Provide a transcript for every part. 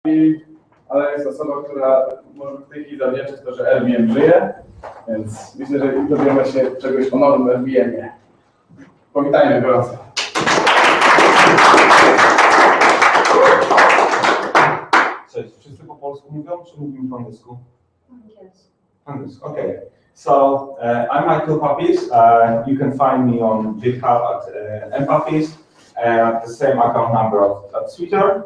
ale jest osoba, która może w tej chwili zawdzięczać to, że RVM żyje, więc myślę, że dowiemy się czegoś o nowym RVM-ie. Powitajmy gorąco. Cześć, wszyscy po polsku mówią, czy mówimy po angielsku? Yes. Angielsku, okay. So, I'm Michael Papis. You can find me on GitHub at mpapis, and the same account number at Twitter.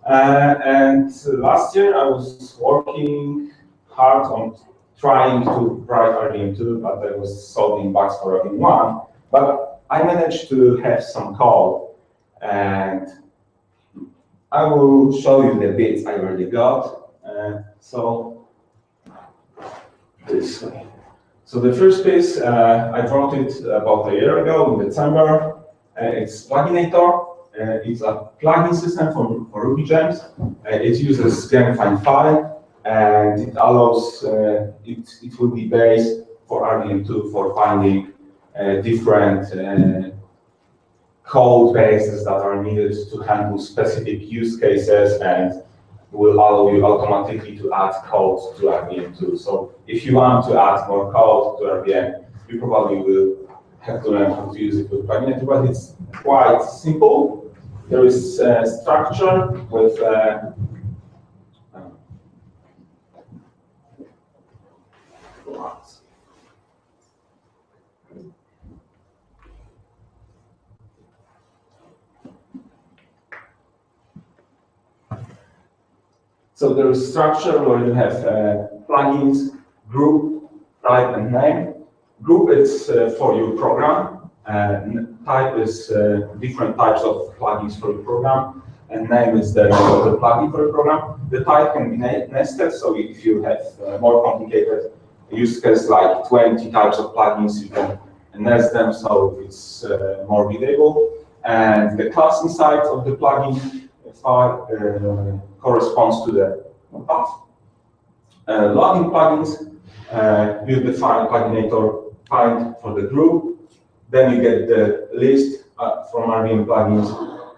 And last year I was working hard on trying to write RVM2, but I was solving bugs for RVM1. But I managed to have some code, and I will show you the bits I already got. So this way. So the first piece, I wrote it about a year ago in December. It's Pluginator. It's a plugin system for Ruby gems. It uses gem-find file, and it allows, it will be based for RVM2 for finding different code bases that are needed to handle specific use cases, and will allow you automatically to add code to RVM2. So if you want to add more code to RVM, you probably will have to learn how to use it with Pluginator, but it's quite simple. There is a structure with so there is structure where you have plugins, group, type, and name. Group is for your program. Type is different types of plugins for your program, and name is the name of the plugin for your program. The type can be nested, so if you have more complicated use case like 20 types of plugins, you can nest them so it's more readable. And the class inside of the plugin file corresponds to the path. Login plugins, you define Pluginator find for the group. Then you get the list from RVM plugins,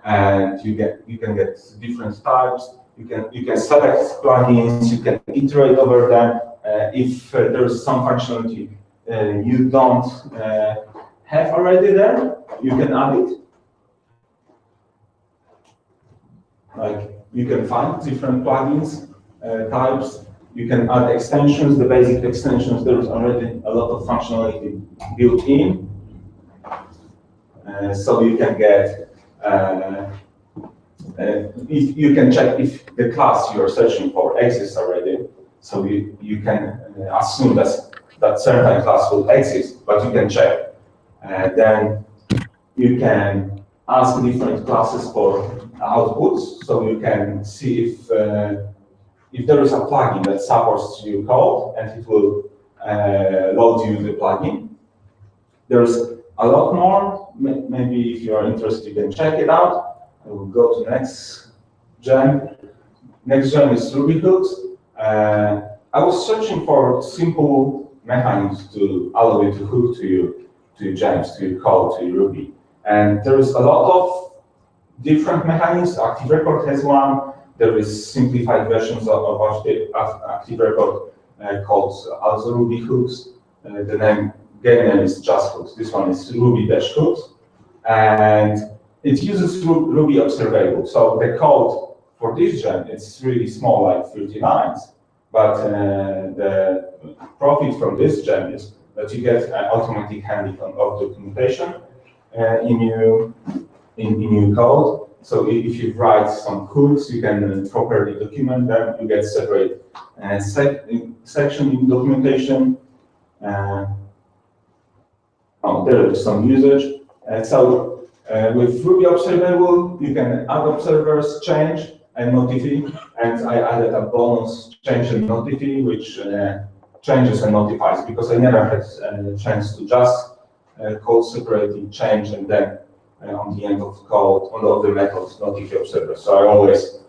and you can get different types. You can select plugins. You can iterate over them. If there's some functionality you don't have already there, you can add it. Like you can find different plugins types. You can add extensions. The basic extensions, there is already a lot of functionality built in. So you can get, if you can check if the class you are searching for exists already. So you can assume that certain class will exist, but you can check. Then you can ask different classes for outputs, so you can see if there is a plugin that supports your code, and it will load you the plugin. There's a lot more. Maybe if you are interested, you can check it out. I will go to next gem. Next gem is Ruby hooks. I was searching for simple mechanisms to allow you to hook to your gems, to your code, to your Ruby. And there is a lot of different mechanisms. Active Record has one. There is simplified versions of Active Record called also Ruby hooks. The game name is just hooks. This one is Ruby-hooks, and it uses Ruby observable. So the code for this gem is really small, like 30 lines. But the profit from this gem is that you get an automatic handling of documentation in your code. So if you write some hooks, you can properly document them. You get separate section in documentation. There is some usage. With Ruby observable, you can add observers, change, and notify. And I added a bonus change and notify, which changes and notifies, because I never had a chance to just code separately change and then on the end of code, on the methods, notify observer. So I always,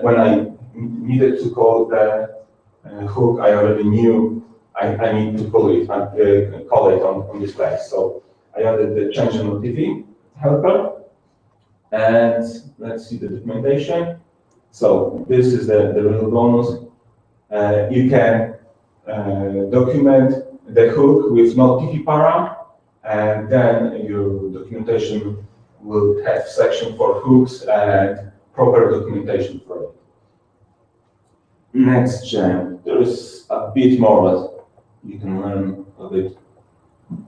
when I needed to call the hook, I already knew I need to call it on this place. So I added the change and notify helper, and let's see the documentation. So this is the real bonus. You can document the hook with no TP para, and then your documentation will have section for hooks and proper documentation for it. Next gen, there is a bit more that you can learn a bit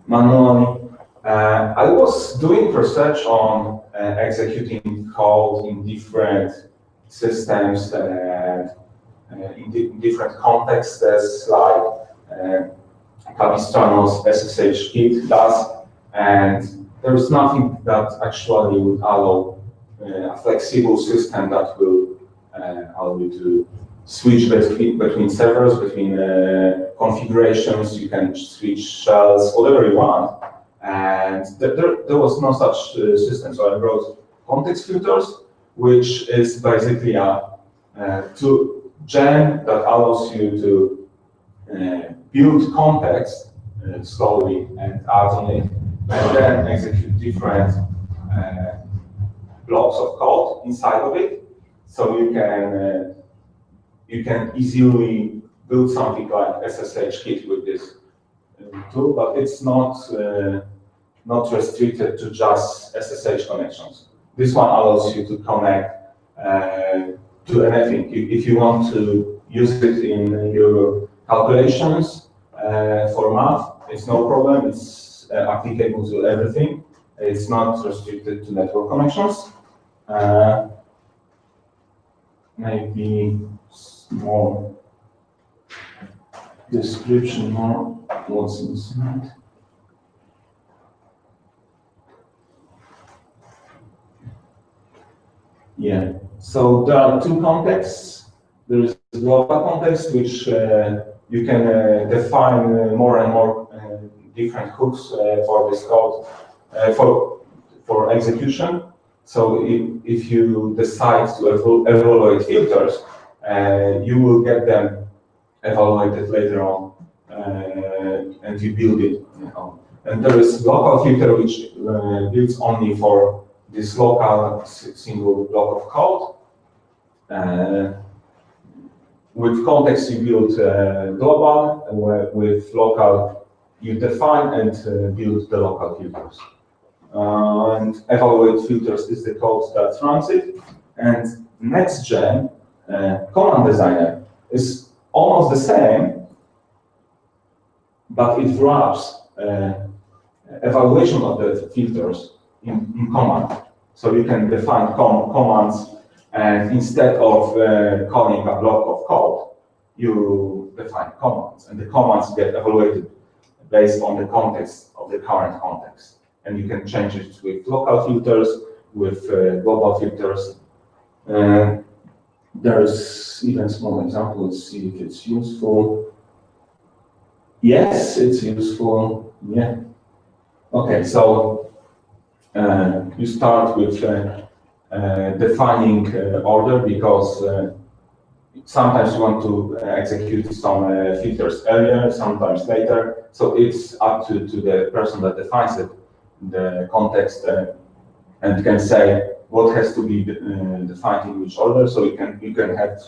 manually. I was doing research on executing code in different systems and in different contexts, like Capistrano's SSH kit does, and there is nothing that actually would allow a flexible system that will allow you to switch between servers, between configurations. You can switch shells, whatever you want. And there was no such system. So I wrote context filters, which is basically a gen that allows you to build context slowly and add on it, and then execute different blocks of code inside of it. So you can easily build something like SSH kit with this tool, but it's not restricted to just SSH connections. This one allows you to connect to anything. If you want to use it in your calculations for math, it's no problem. It's applicable to everything. It's not restricted to network connections. Maybe more description, more what's inside. Yeah, so there are two contexts. There is global context, which you can define more and more different hooks for this code for execution. So if you decide to evaluate filters, you will get them evaluated later on, and you build it. And there is local filter, which builds only for this local single block of code. With context, you build global, with local, you define and build the local filters. And evaluate filters is the code that runs it. And next gen, command designer, is almost the same, but it wraps evaluation of the filters in command. So you can define commands, and instead of calling a block of code, you define commands, and the commands get evaluated based on the context of the current context. And you can change it with local filters, with global filters. There's even a small example. Let's see if it's useful. Yes, it's useful. Yeah. Okay, so you start with defining order, because sometimes you want to execute some filters earlier, sometimes later. So it's up to the person that defines it, the context, and can say what has to be defined in which order. So you can have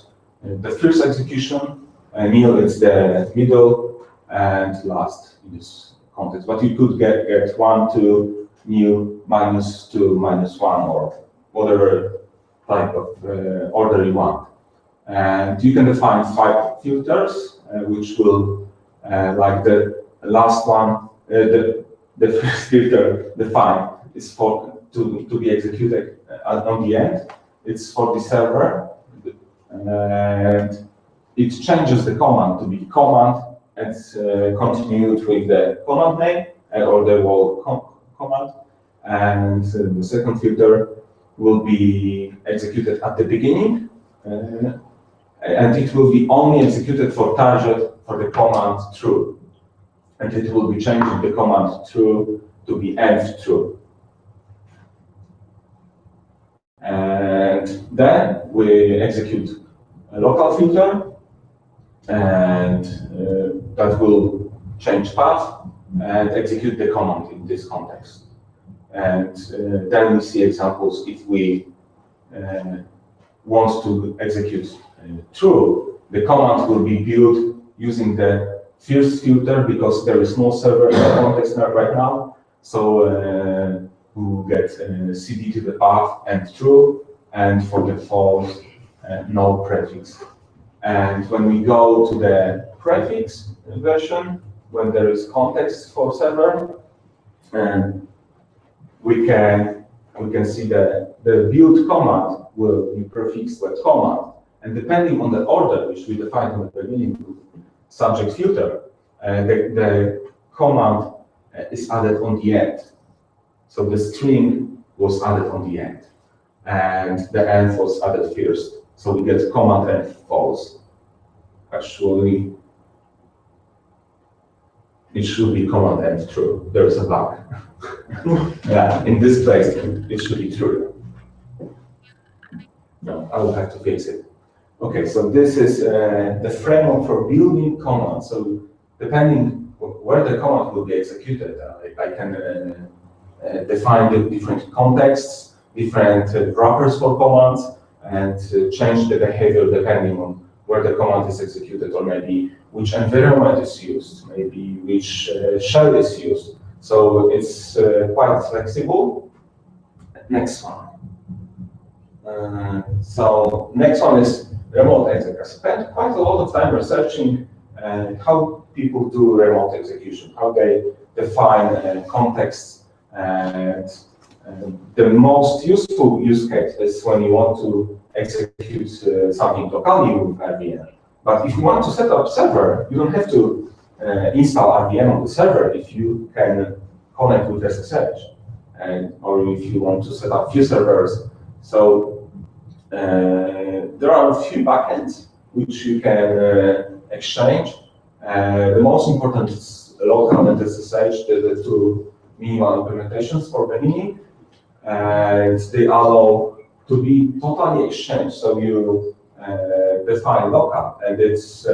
the first execution, nil is the middle, and last in this context. But you could get 1, 2, nil, -2, -1, or whatever type of order you want. And you can define 5 filters, which will, like the last one, the first filter defined is to be executed on the end. It's for the server, and it changes the command to be command and continued with the command name or the whole command. And the second filter will be executed at the beginning, and it will be only executed for target for the command true, and it will be changing the command true to be end true. And then we execute a local filter, and that will change path and execute the command in this context. And then we see examples if we want to execute true, the command will be built using the first filter because there is no server in the context right now. So we will get CD to the path and true, and for the false, no prefix. And when we go to the prefix version, when there is context for server, we can see that the build command will be prefixed with command, and depending on the order which we defined in the beginning, subject filter, the command is added on the end. So the string was added on the end, and the end was added first. So we get command and false. Actually, it should be command and true. There is a bug. Yeah, in this place, it should be true. No, I will have to fix it. Okay, so this is the framework for building commands. So depending where the command will be executed, I can define the different contexts, different wrappers for commands, and change the behavior depending on where the command is executed, or maybe which environment is used, maybe which shell is used. So it's quite flexible. Next one. So next one is remote execution. I spent quite a lot of time researching how people do remote execution, how they define contexts, and the most useful use case is when you want to execute something locally with RVM. But if you want to set up server, you don't have to install RVM on the server if you can connect with SSH, or if you want to set up few servers. So there are a few backends which you can exchange. The most important is local and SSH, the two minimal implementations for beginning, and they allow to be totally exchanged. So you define local, and it's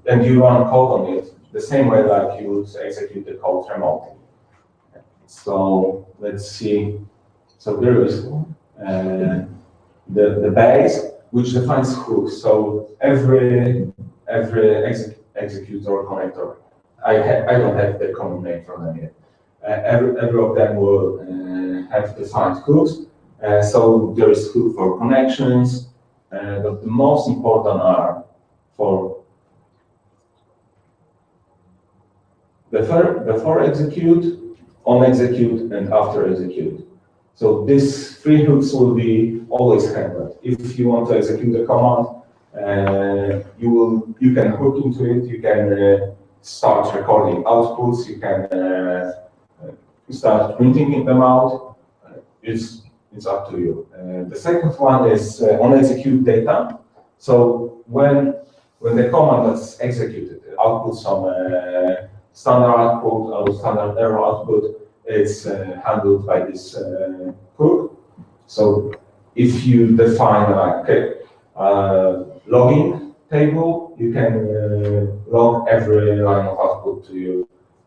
and you run code on it the same way like you would execute the code remotely. So let's see. So there is the base which defines hooks. So every executor or connector, I don't have the common name for them yet. Every of them will have defined hooks. So there is hook for connections, but the most important are for before execute, on execute, and after execute. So these three hooks will be always handled. If you want to execute a command, you can hook into it. You can start recording outputs. You can start printing them out. It's up to you. The second one is on execute data. So when the command is executed, it outputs some standard output or standard error output. It's handled by this hook. So if you define logging table, you can log every line of output to your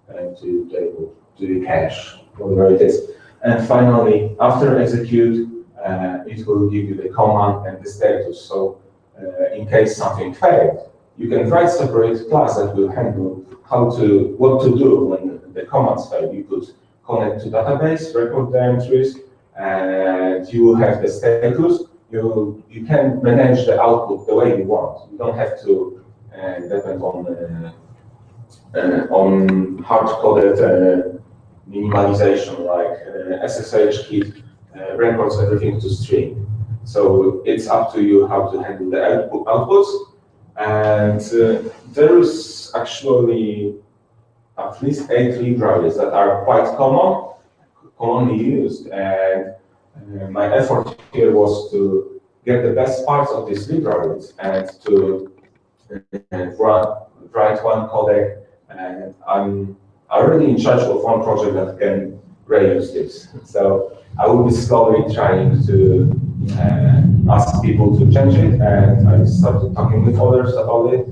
table, to your cache, whatever it is. And finally, after execute, it will give you the command and the status. So in case something failed, you can write separate class that will handle what to do when the commands fail. You could connect to database, record the entries, and you will have the status. You can manage the output the way you want. You don't have to depend on hard-coded minimalization like SSH kit records everything to string. So it's up to you how to handle the outputs. And there is actually at least 8 libraries that are quite commonly used. And my effort here was to get the best parts of these libraries and to write one codec. And I'm already in charge of one project that can reuse this. So I will be slowly trying to ask people to change it, and I started talking with others about it.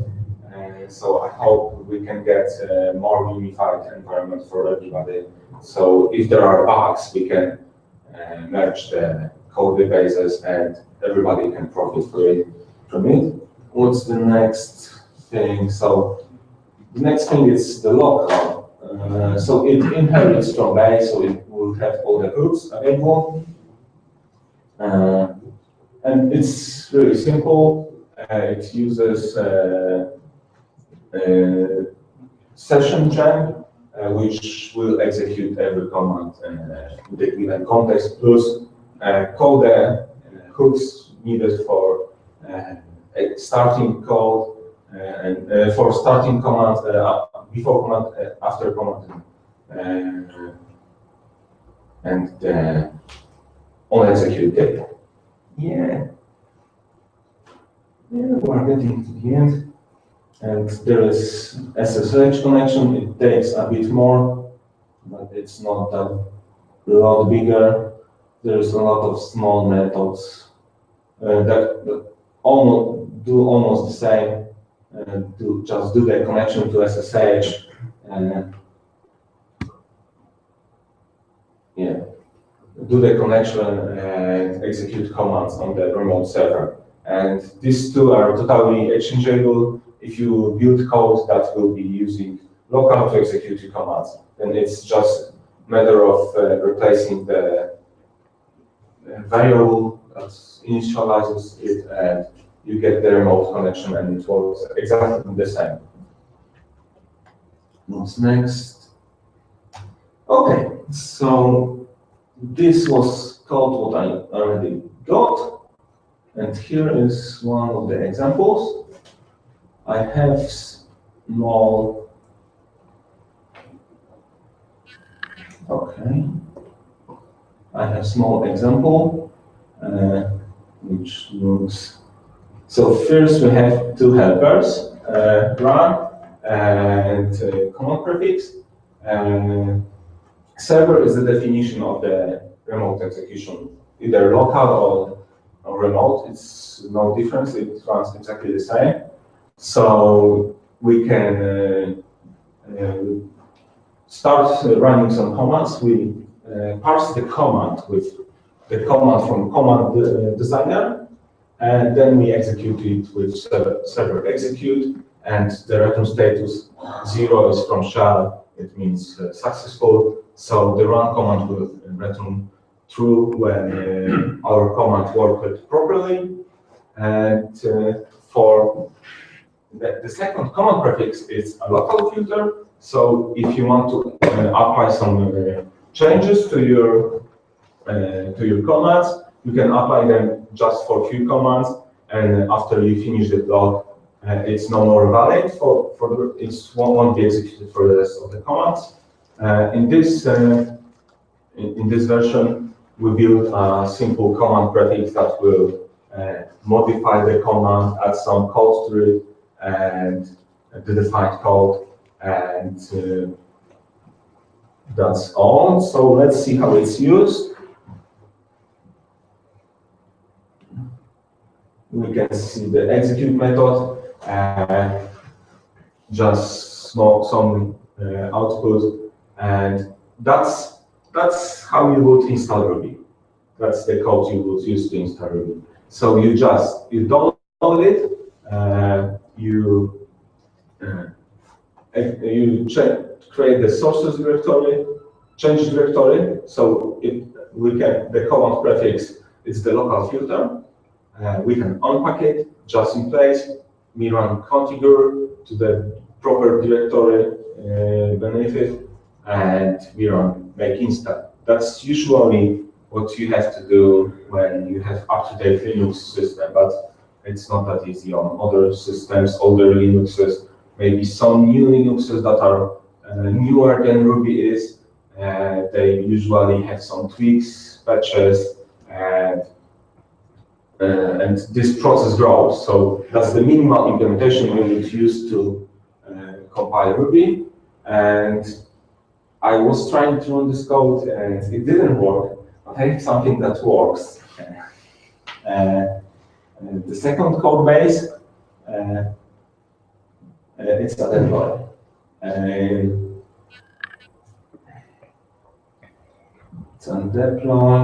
So I hope we can get a more unified environment for everybody. So if there are bugs, we can merge the code bases and everybody can profit from it. What's the next thing? So the next thing is the local. So it inherits from base, so it will have all the hooks available. And it's really simple. It uses session gen, which will execute every command in the given context, plus call the hooks needed for starting code and for starting command, before command, after command, and on execute data. Yeah, we're getting to the end. And there is SSH connection. It takes a bit more, but it's not that a lot bigger. There's a lot of small methods that almost the same. Just do the connection to SSH. Yeah, do the connection and execute commands on the remote server. And these two are totally exchangeable. If you build code that will be using local to execute your commands, then it's just a matter of replacing the variable that initializes it, and you get the remote connection, and it works exactly the same. What's next? Okay, so this was code what I already got, and here is one of the examples. I have small, okay, I have small example, which looks, so first we have two helpers, run and command prefix. Server is the definition of the remote execution, either local or remote. It's no difference, it runs exactly the same. So we can start running some commands. We parse the command with the command from command designer, and then we execute it with server execute, and the return status 0 is from shell. It means successful. So the run command will return true when our command worked properly. And for the second command prefix is a local filter. So if you want to apply some changes to your commands, you can apply them just for a few commands, and after you finish the block, it's no more valid it won't be executed for the rest of the commands. In this version, we build a simple command prefix that will modify the command, add some code to it, and the defined code, and that's all. So let's see how it's used. We can see the execute method, just some output, and that's how you would install Ruby. That's the code you would use to install Ruby. So you download it, you create the sources directory, change directory. So the command prefix is the local filter. We can unpack it just in place. We run configure to the proper directory beneath it, and we run make install. That's usually what you have to do when you have up-to-date Linux system, but it's not that easy on other systems, older Linuxes, maybe some new Linuxes that are newer than Ruby is. They usually have some tweaks, patches, and this process grows. So that's the minimal implementation we would use to compile Ruby. And I was trying to run this code and it didn't work, but I have something that works. The second code base, it's a deploy. It's on deploy.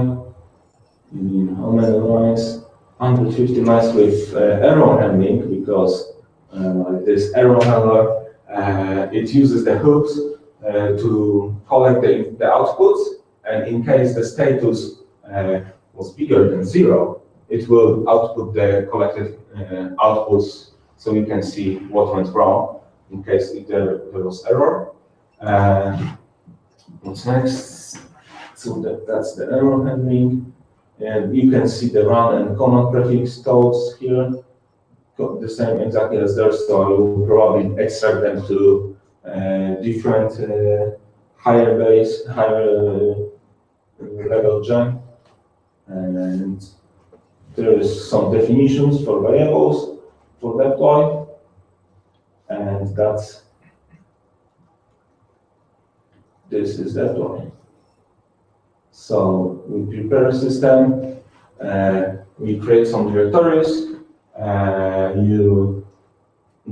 How many lines? 150 miles with error handling, because this error handler, it uses the hooks to collect the outputs, and in case the status was bigger than 0, it will output the collected outputs, so you can see what went wrong in case there was error. What's next? So that's the error handling. And you can see the run and command prefix codes here, the same exactly as there, so I will probably extract them to different higher level gem. And there is some definitions for variables for deploy, and this is deploy. So we prepare a system, we create some directories, you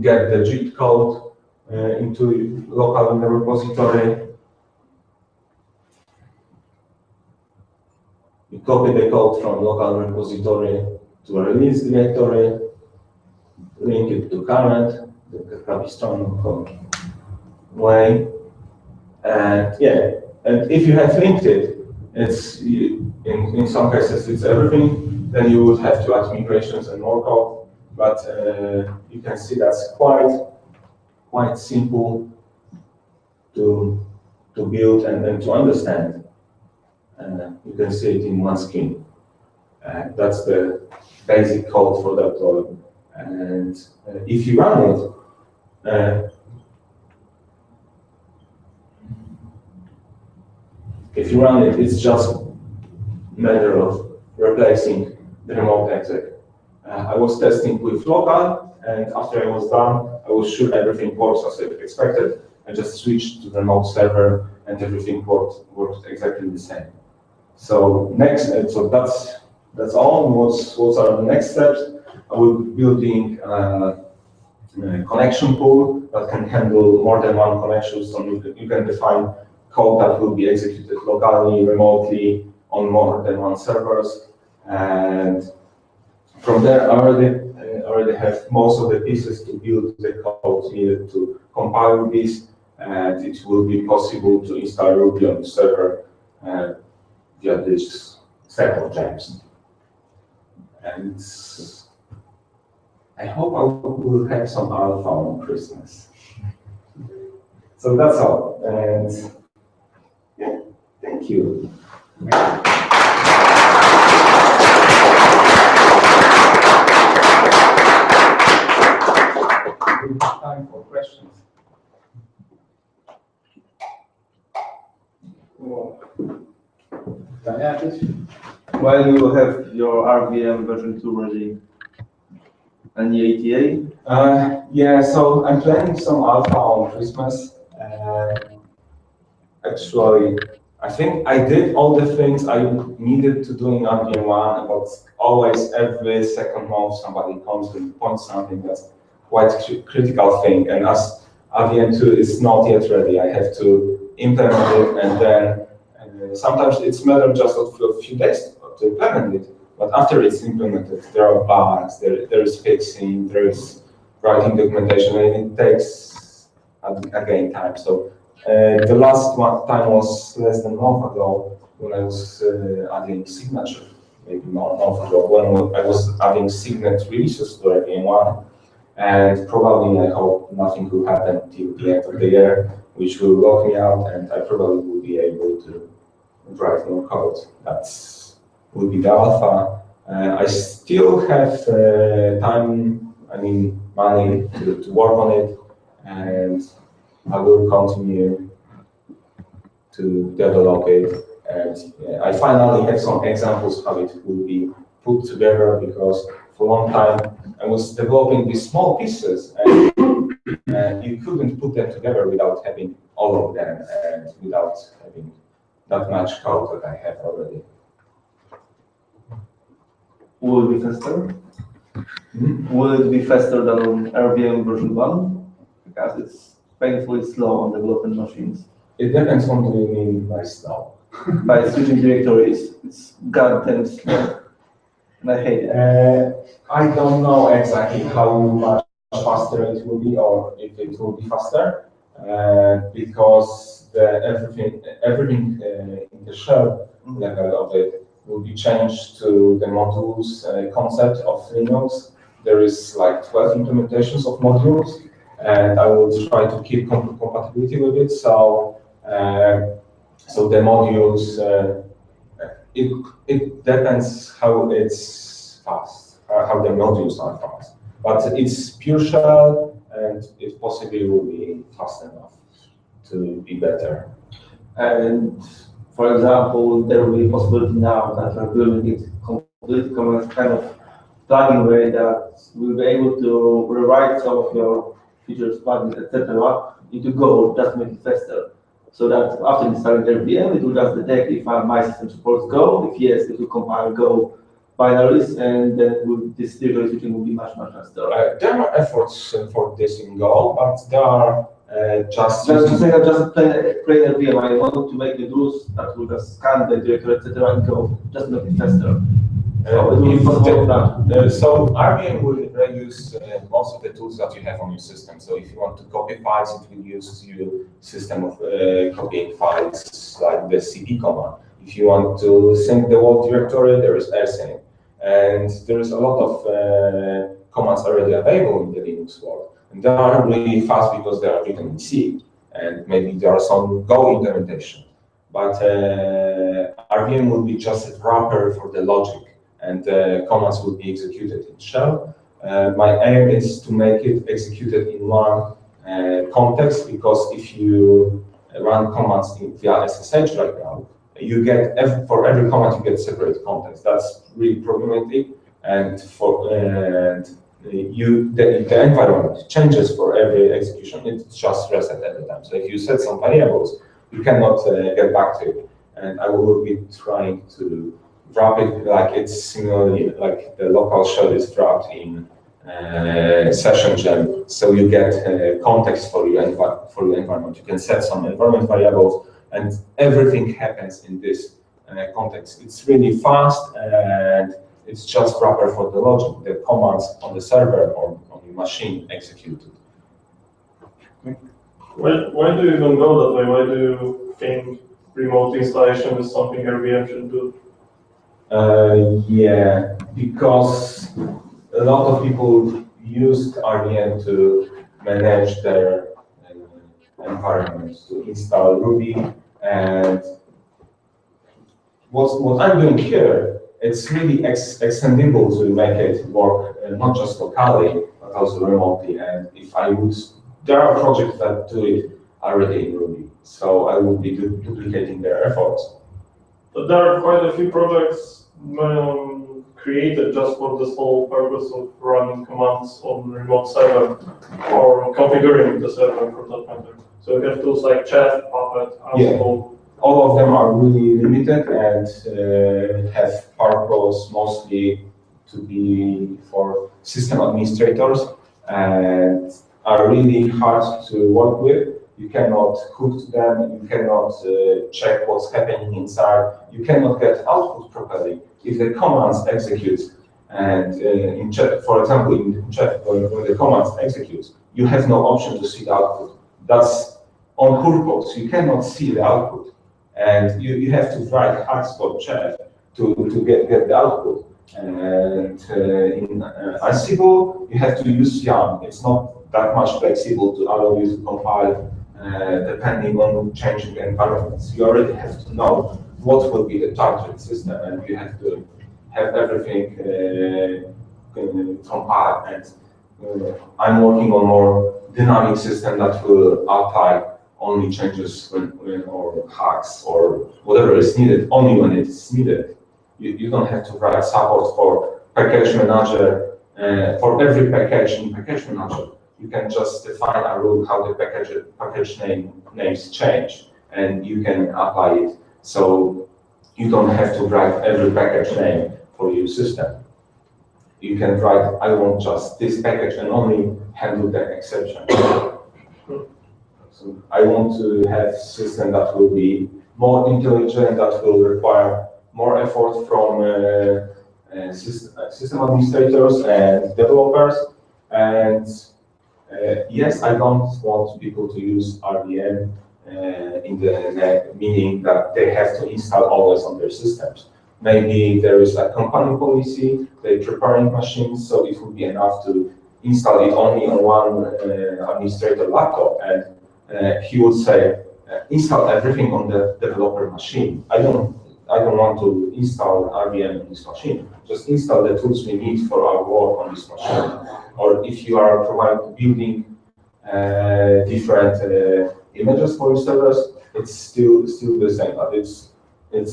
get the JIT code into local in the repository, you copy the code from local repository to a release directory, link it to current, the Capistrano code way, and yeah, and if you have linked it, it's in some cases it's everything. Then you would have to add migrations and more code. But you can see that's quite simple to build and then to understand. You can see it in one screen. That's the basic code for deploy. And if you run it, it's just a matter of replacing the remote exec. I was testing with local, and after I was done, I was sure everything works as I expected. I just switched to the remote server, and everything worked exactly the same. So next, so that's all. What are the next steps? I will be building a connection pool that can handle more than one connection. So you can define code that will be executed locally, remotely, on more than one servers. And from there, I already have most of the pieces to build the code needed to compile this, and it will be possible to install Ruby on the server via this set of gems. And I hope I will have some alpha on Christmas. So that's all. And yeah, thank you. Time for questions. When you will have your RVM version 2 ready? Any ATA? Yeah, so I'm planning some alpha on Christmas. Actually, I think I did all the things I needed to do in RVM 1, but always every second month somebody comes and points something that's quite a critical thing. And as RVM 2 is not yet ready, I have to implement it, and then sometimes it's matter just of a few days to implement it. But after it's implemented, there are bugs, there is fixing, there is writing documentation, and it takes again time. So the last time was less than a month ago when I was adding signature, maybe more a month ago, when I was adding signet releases to RVM 1. And probably I hope nothing will happen till the end of the year, which will lock me out, and I probably will be able to write more code. That will be the alpha. I still have time, money to work on it, and I will continue to develop it. And I finally have some examples how it will be put together, because for a long time I was developing these small pieces, and you couldn't put them together without having all of them and without having that much code that I have already. Will it be faster? Will it be faster than RVM version 1? Because it's painfully slow on development machines. It depends on what you mean by slow. By switching directories, it's goddamn slow. I hate it. I don't know exactly how much faster it will be, or if it will be faster, because everything in the shell level of it will be changed to the modules concept of Linux. There is like 12 implementations of modules, and I will try to keep compatibility with it. So, so the modules, it depends how it's fast, how the modules are fast. But it's pure shell, and it possibly will be fast enough to be better. And for example, there will be a possibility now that we're building it complete kind of plugin way that we'll be able to rewrite some of your features, plugins, etc. into Go, just make it faster. So that after installing RVM, it will just detect if my system supports Go. If yes, it will compile Go binaries, and then this serial switching will be much faster. There are efforts for this in Go, but there are just to say that just plain RVM. I want to make the rules that will just scan the directory, etc. and Go, just make it faster. So RVM will reuse most of the tools that you have on your system. So if you want to copy files, it will use your system of copying files like the cp command. If you want to sync the world directory, there is rsync. And there is a lot of commands already available in the Linux world. And they are really fast because they are written in C. And maybe there are some Go implementation. But RVM will be just a wrapper for the logic, and commands will be executed in shell. My aim is to make it executed in one context, because if you run commands via SSH right now, you get for every command you get separate context. That's really problematic, and the environment changes for every execution. It's just reset every time. So if you set some variables, you cannot get back to it. And I will be trying to wrap it like it's similarly like the local shell is wrapped in session gem, so you get context for your environment. You can set some environment variables, and everything happens in this context. It's really fast, and it's just wrapper for the logic. The commands on the server or on your machine executed. Why do you even go that way? Why do you think remote installation is something RVM should do? Yeah, because a lot of people used RVM to manage their environment, to install Ruby, and what I'm doing here, it's really extendable to make it work not just locally, but also remotely. And if I use, there are projects that do it already in Ruby, so I will be duplicating their efforts. But there are quite a few projects created just for the sole purpose of running commands on remote server or configuring the server for that matter. So we have tools like Chef, Puppet, Ansible. Yeah. All of them are really limited and have purpose mostly to be for system administrators and are really hard to work with. You cannot hook to them, you cannot check what's happening inside, you cannot get output properly. If the commands execute, and in Chef, for example, in Chef, when the commands execute, you have no option to see the output. That's on purpose, you cannot see the output. And you have to write hacks for Chef to get the output. And in Ansible, you have to use YARN. It's not that much flexible to allow you to compile depending on changing environments. You already have to know what will be the target system, and you have to have everything compiled. And I'm working on more dynamic system that will apply only changes or hacks or whatever is needed, only when it's needed. You don't have to write support for package manager for every package in package manager. You can just define a rule how the package names change, and you can apply it. So you don't have to write every package name for your system. You can write, I want just this package and only handle the exception. So I want to have a system that will be more intelligent, that will require more effort from system administrators and developers. And yes, I don't want people to use RVM in the meaning that they have to install always on their systems. Maybe there is a company policy, they're preparing machines, so it would be enough to install it only on one administrator laptop, and he would say, install everything on the developer machine. I don't want to install RVM on this machine. Just install the tools we need for our work on this machine. Or if you are building different images for your servers, it's still the same, but it's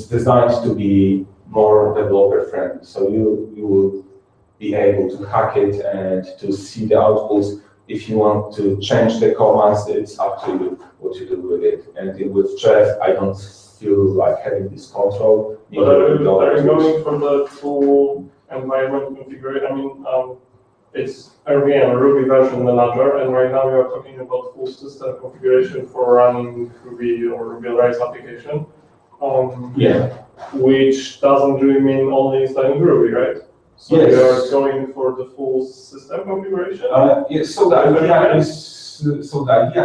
designed to be more developer friendly. So you will be able to hack it and to see the outputs. If you want to change the commands, it's up to you what you do with it. And with Chef, I don't feel like having this control. But are you going for the full environment configuration? I mean, it's RVM, Ruby version manager, and right now we are talking about full system configuration for running Ruby or Ruby on Rails application. Which doesn't really mean only installing Ruby, right? So yes. We are going for the full system configuration. Yes. So the idea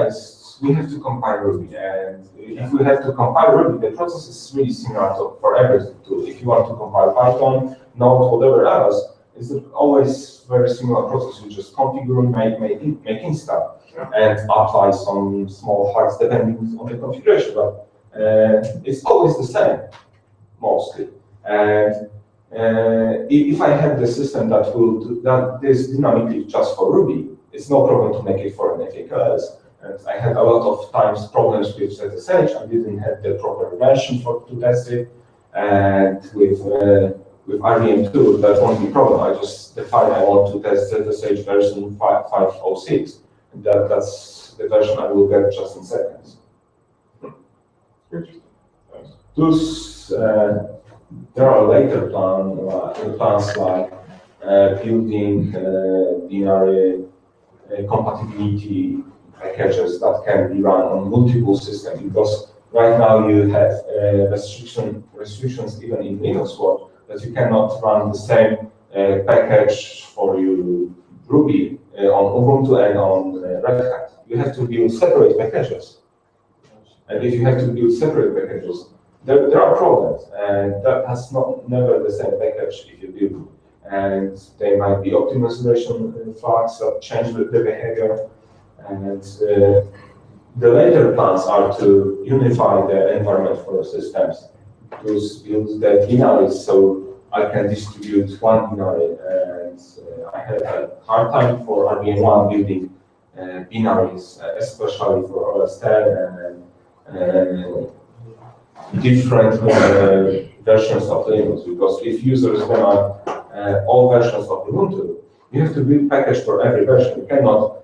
is we have to compile Ruby, and if we have to compile Ruby, the process is really similar for every tool. If you want to compile Python, Node, whatever else, it's always very similar process. You just configure, make install, and apply some small hacks depending on the configuration. But it's always the same, mostly. And if I have the system that will do that is dynamically just for Ruby, it's no problem to make it for anything else. And I had a lot of times problems with ZSH. I didn't have the proper version to test it, and with RVM2, that won't be a problem. I just define I want to test ZSH version 5.06, and that's the version I will get just in seconds. Those there are later plans like building binary compatibility packages that can be run on multiple systems, because right now you have restrictions even in Linux world that you cannot run the same package for your Ruby on Ubuntu and on Red Hat. You have to build separate packages. And if you have to build separate packages, there are problems, and that has never the same package if you build. And there might be optimization flags that change the behavior. And the later plans are to unify the environment for systems, to build the binaries so I can distribute one binary. And I had a hard time for RVM1 building binaries, especially for OS 10 and different versions of Linux, because if users want all versions of Ubuntu, you have to build package for every version. You cannot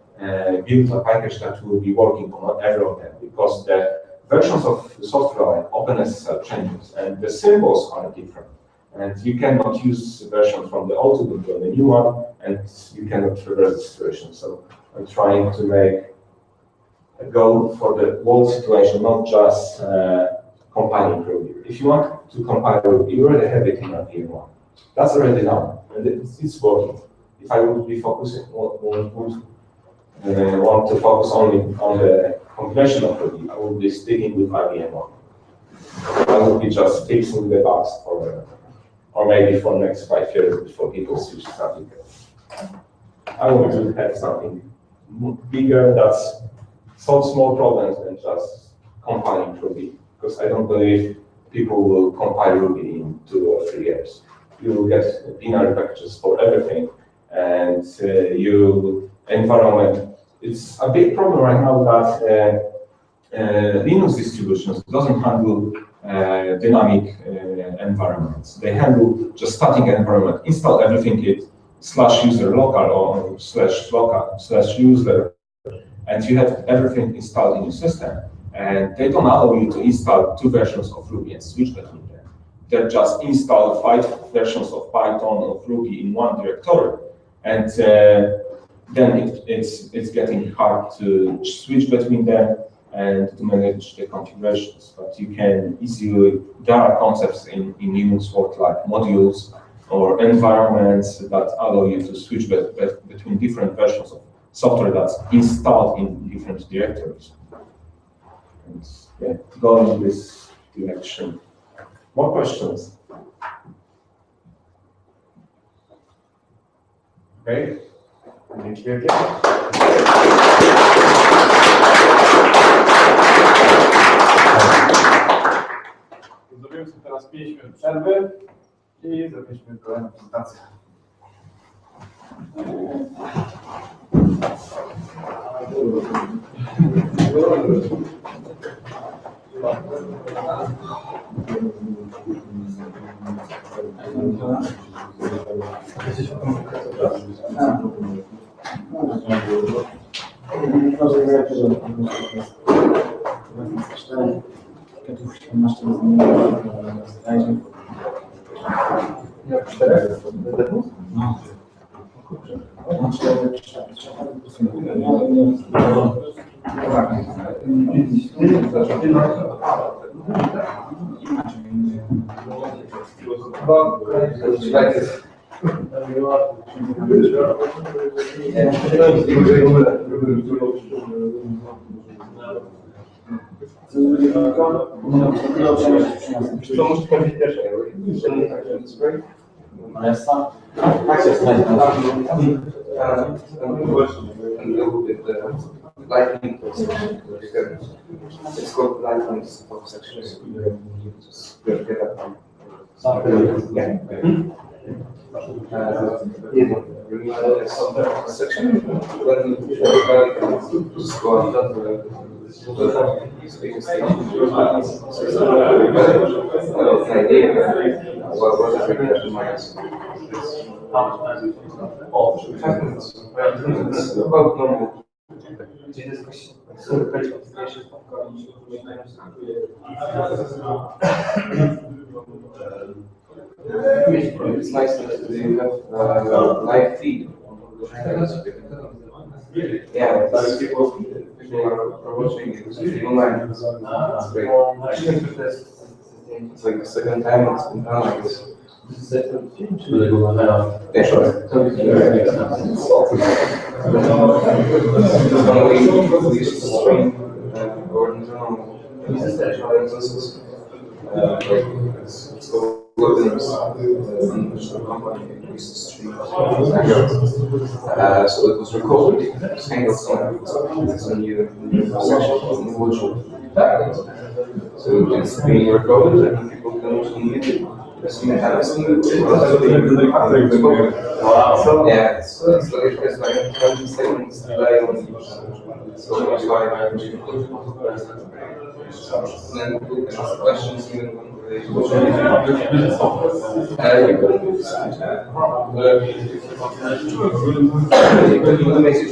build a package that will be working on every of them, because the versions of the software like OpenSSL changes and the symbols are different. And you cannot use the version from the old Ubuntu and the new one, and you cannot reverse the situation. So I'm trying to go for the whole situation, not just compiling Ruby. If you want to compile Ruby, you already have it in RVM1. That's already done, and it's working. If I would be focusing, want to focus only on the compilation of Ruby, I would be sticking with RVM1. I would be just fixing the bugs or maybe for the next 5 years before people switch something else. I want to have something bigger that's solve small problems than just compiling Ruby, because I don't believe people will compile Ruby in 2 or 3 years. You will get binary packages for everything, and your environment. It's a big problem right now that Linux distributions doesn't handle dynamic environments. They handle just static environment. Install everything in /user local or /local/user, and you have everything installed in your system. And they don't allow you to install 2 versions of Ruby and switch between them. They just install 5 versions of Python or Ruby in one directory, and then it's getting hard to switch between them and to manage the configurations. But you can easily, there are concepts in Linux world like modules or environments that allow you to switch between different versions of software that's installed in different directories. And yeah, go in this direction. More questions? Okay. Dzięki wielkie. Zrobimy sobie teraz 5 minut przerwy i zrobiliśmy kolejną prezentację. To muszę powiedzieć też, lightning it's called lightning support section. Just get up. Section when just go on the space station. An idea what was it really in my eyes? 5 minutes. It's about normal. It's nice that you have live feed. Yeah, people are watching it online. It's great. It's like the second time it's been done like this. Yeah, sure. We used to stream or it's called Webinars. We used to stream so it was recorded. It's a new section called new module. So it's being recorded and people can watch on YouTube. Wow. Yeah, it's like 20 seconds delay on each. So that's why I'm and then people can ask questions even when they you can make it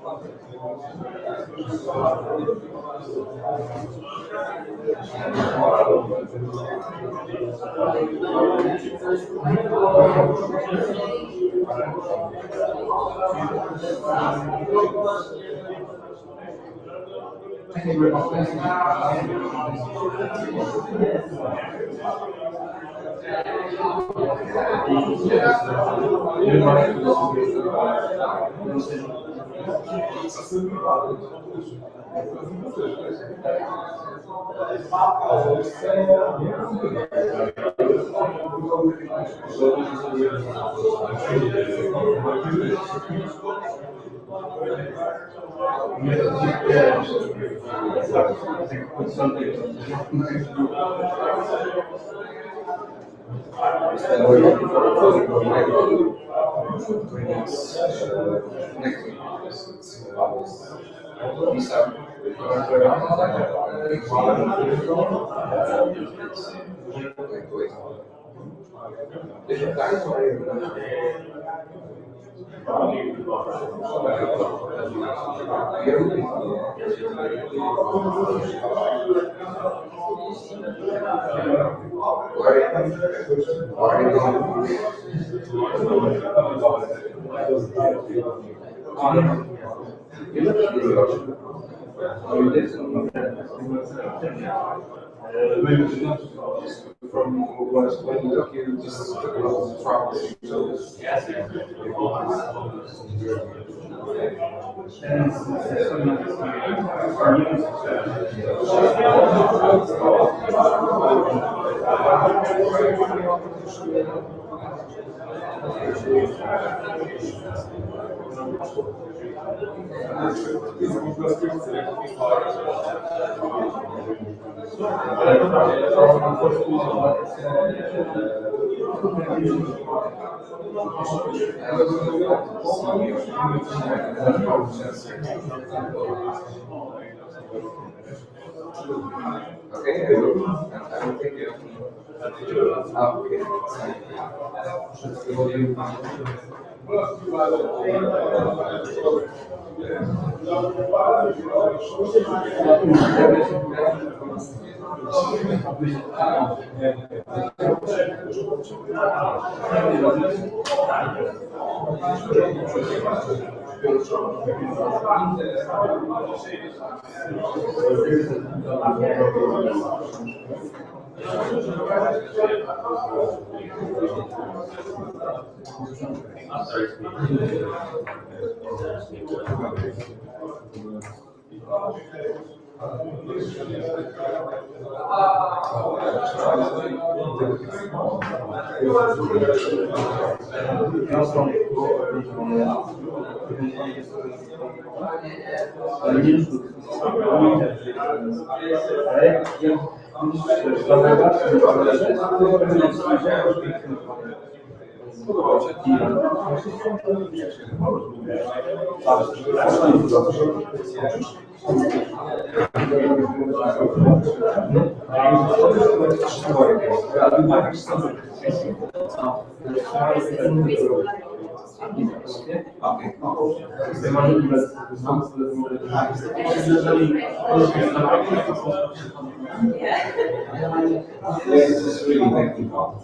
Okay, I will take you. Okay. This is really technical.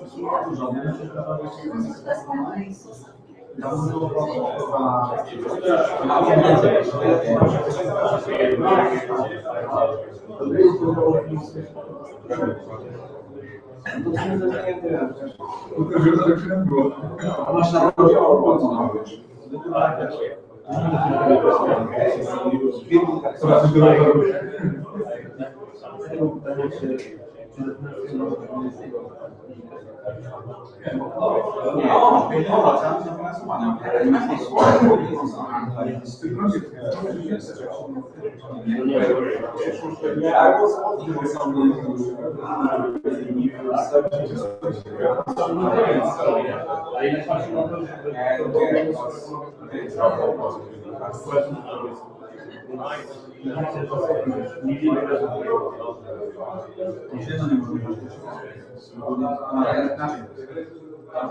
Also,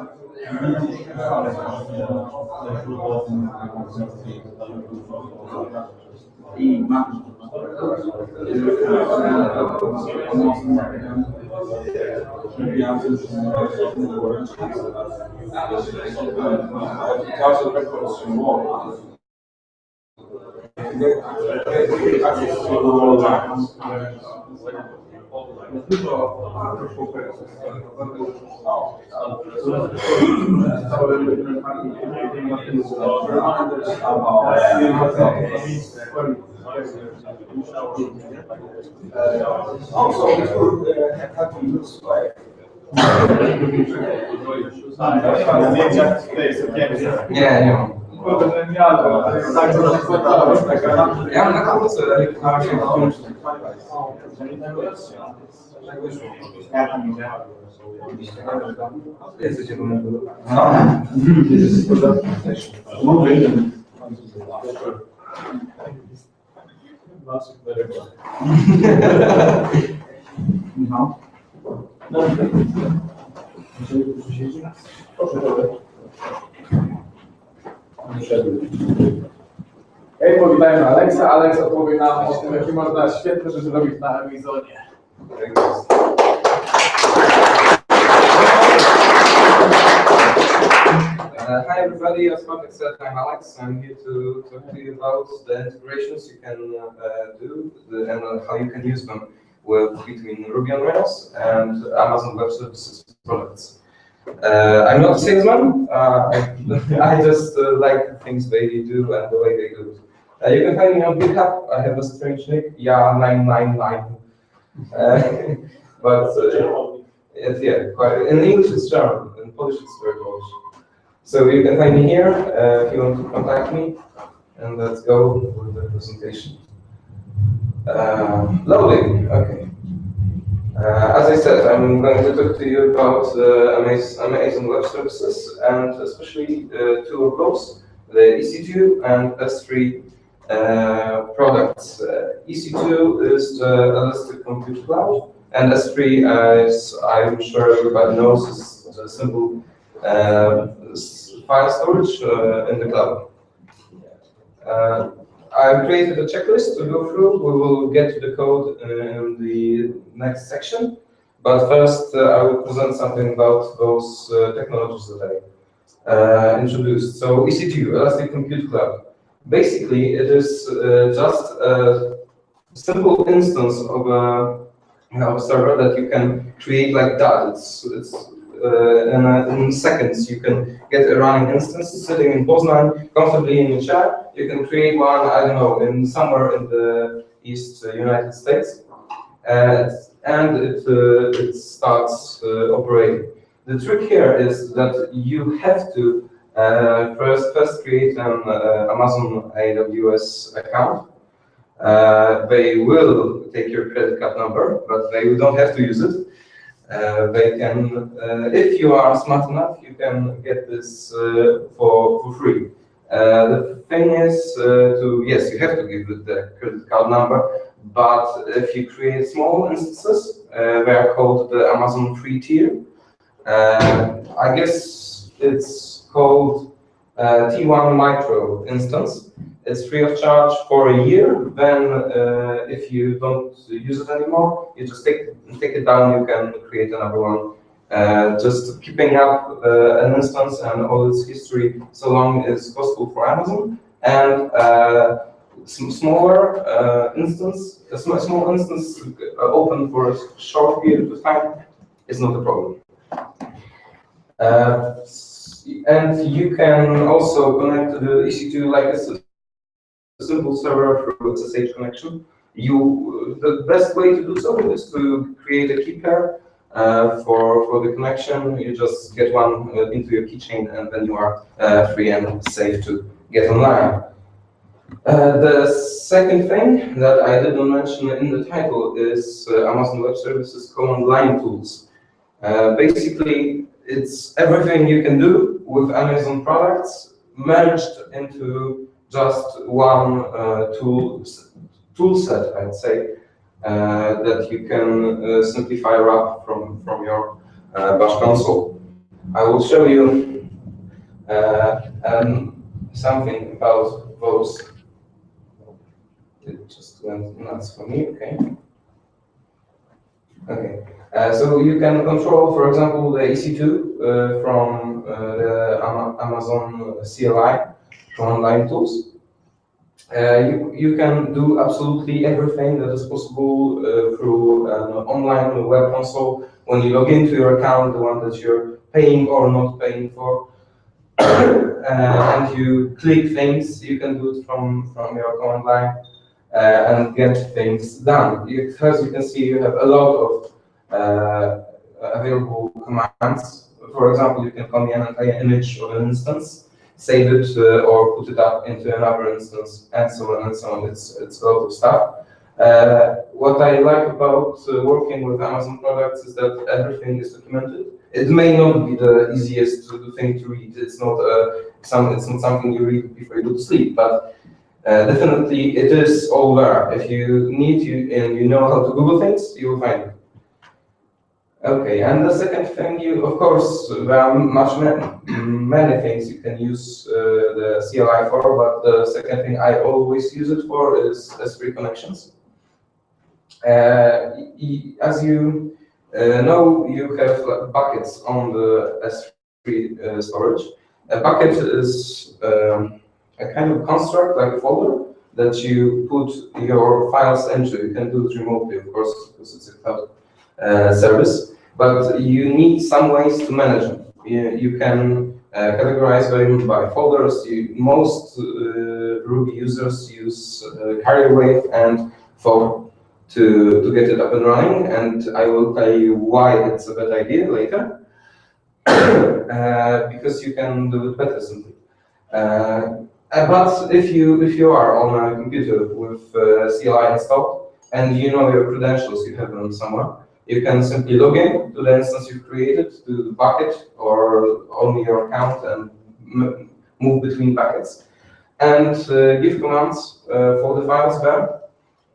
it would have to use like Zdjęcia tutaj sukienki. Nie mam. Kurde, genialne. Tak, to Ja mam na komputerze. Jesteście do mnie. Hej, powitajmy Aleksa. Aleks opowie nam o tym, jakie można świetne rzeczy robić na Amazonie. Hi everybody, as Patrick said, I'm Alex. I'm here to talk to you about the integrations you can do and how you can use them between Ruby on Rails and Amazon Web Services products. I'm not a salesman. I just like the things they do and the way they do it. You can find me on GitHub. I have a strange nick, yeah999. But in English it's German, in Polish it's very Polish. So you can find me here if you want to contact me, and let's go with the presentation. Loading, okay. As I said, I'm going to talk to you about Amazon Web Services, and especially two of those, the EC2 and S3 products. EC2 is the Elastic Compute Cloud, and S3, as I'm sure everybody knows, is a simple file storage in the cloud. I created a checklist to go through. We will get to the code in the next section, but first I will present something about those technologies that I introduced. So EC2, Elastic Compute Cloud. Basically, it is just a simple instance of a server that you can create like that. In seconds, you can get a running instance sitting in Poznan, comfortably in your chair. You can create one, I don't know, somewhere in the East United States, and it starts operating. The trick here is that you have to first create an Amazon AWS account. They will take your credit card number, but they don't have to use it. They can, if you are smart enough, you can get this for free. The thing is, yes, you have to give it the credit card number, but if you create small instances, they are called the Amazon free tier. I guess it's called T1 Micro instance. It's free of charge for a year. Then, if you don't use it anymore, you just take it down. You can create another one. Just keeping up an instance and all its history, so long is possible for Amazon. And smaller instance, a small instance open for a short period of time is not a problem. And you can also connect to the EC2 like a simple server through SSH connection. The best way to do so is to create a key pair for the connection. You just get one into your keychain, and then you are free and safe to get online. The second thing that I didn't mention in the title is Amazon Web Services command line tools. Basically, it's everything you can do with Amazon products merged into just one tool set, I'd say, that you can simply fire up from your Bash console. I will show you something about those. It just went nuts for me, okay. Okay, so you can control, for example, the EC2 from the Amazon CLI from online tools. You can do absolutely everything that is possible through an online web console when you log into your account, the one that you're paying or not paying for. And you click things, you can do it from your command line and get things done. As you can see, you have a lot of available commands. For example, you can come in and take an image of an instance, save it or put it up into another instance, and so on and so on. It's a lot of stuff. What I like about working with Amazon products is that everything is documented. It may not be the easiest thing to read. It's not something you read before you go to sleep, but definitely it is all there. If you need to and you know how to Google things, you will find it. Okay, and the second thing, of course, there are many things you can use the CLI for, but the second thing I always use it for is S3 connections. As you know, you have buckets on the S3 storage. A bucket is a kind of construct, like a folder, that you put your files into. You can do it remotely, of course, because it's a cloud service, but you need some ways to manage them. You can categorize them by folders. Most Ruby users use carrier wave and for to get it up and running, and I will tell you why it's a bad idea later. Because you can do it better simply. But if you are on a computer with CLI installed and you know your credentials, you have them somewhere, you can simply log in to the instance you've created, to the bucket or only your account, and move between buckets and give commands for the files there.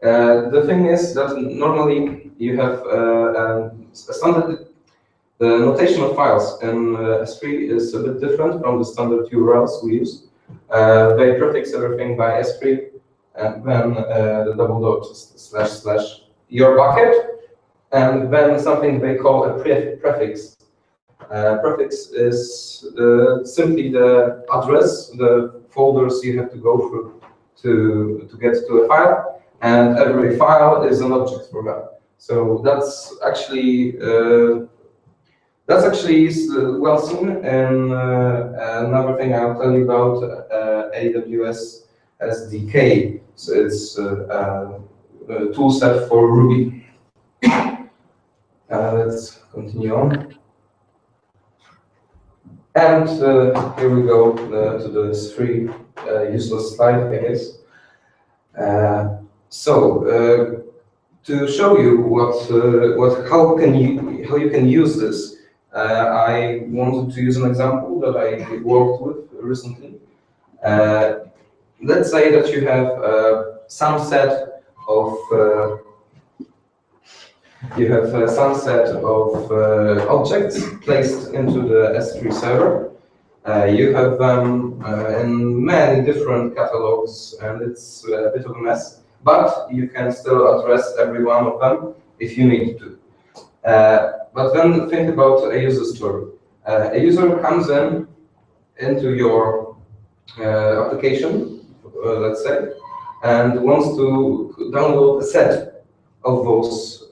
The thing is that normally you have a standard. The notation of files in S3 is a bit different from the standard URLs we use. They prefix everything by S3 and then the double dot / your bucket, and then something they call a prefix. Prefix is simply the address, the folders you have to go through to get to a file, and every file is an object for that. So that's actually well seen. And another thing I'll tell you about AWS SDK. So it's a tool set for Ruby. Let's continue on. And here we go to the three useless slide, I guess. To show you how you can use this, I wanted to use an example that I worked with recently. Let's say that you have some set of objects placed into the S3 server. You have them in many different catalogs, and it's a bit of a mess, but you can still address every one of them if you need to. But then think about a user story. A user comes into your application, let's say, and wants to download a set of those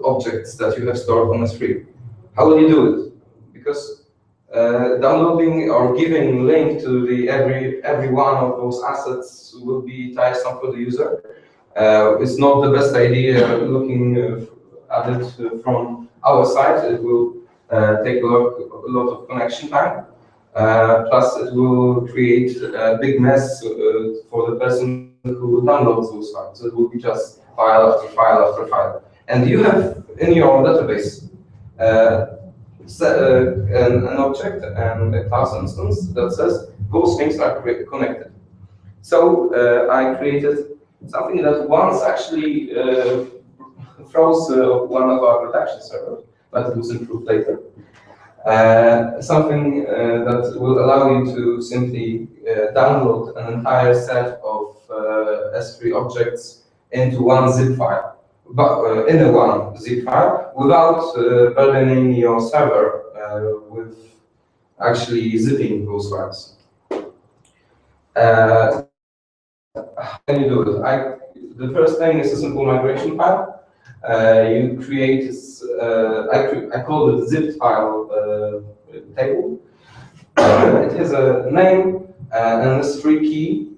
objects that you have stored on S3. How will you do it? Because downloading or giving link to every one of those assets will be tiresome for the user. It's not the best idea looking at it from our side. It will take a lot of connection time. Plus, it will create a big mess for the person who downloads those files. It will be just file after file after file. And you have in your database an object and a class instance that says those things are connected. So I created something that once actually froze one of our production servers, but it was improved later. Something that will allow you to simply download an entire set of S3 objects into one zip file, but in a one zip file without burdening your server with actually zipping those files. How can you do it? The first thing is a simple migration file. You create, I call it zipped file table. It has a name and a S3 key.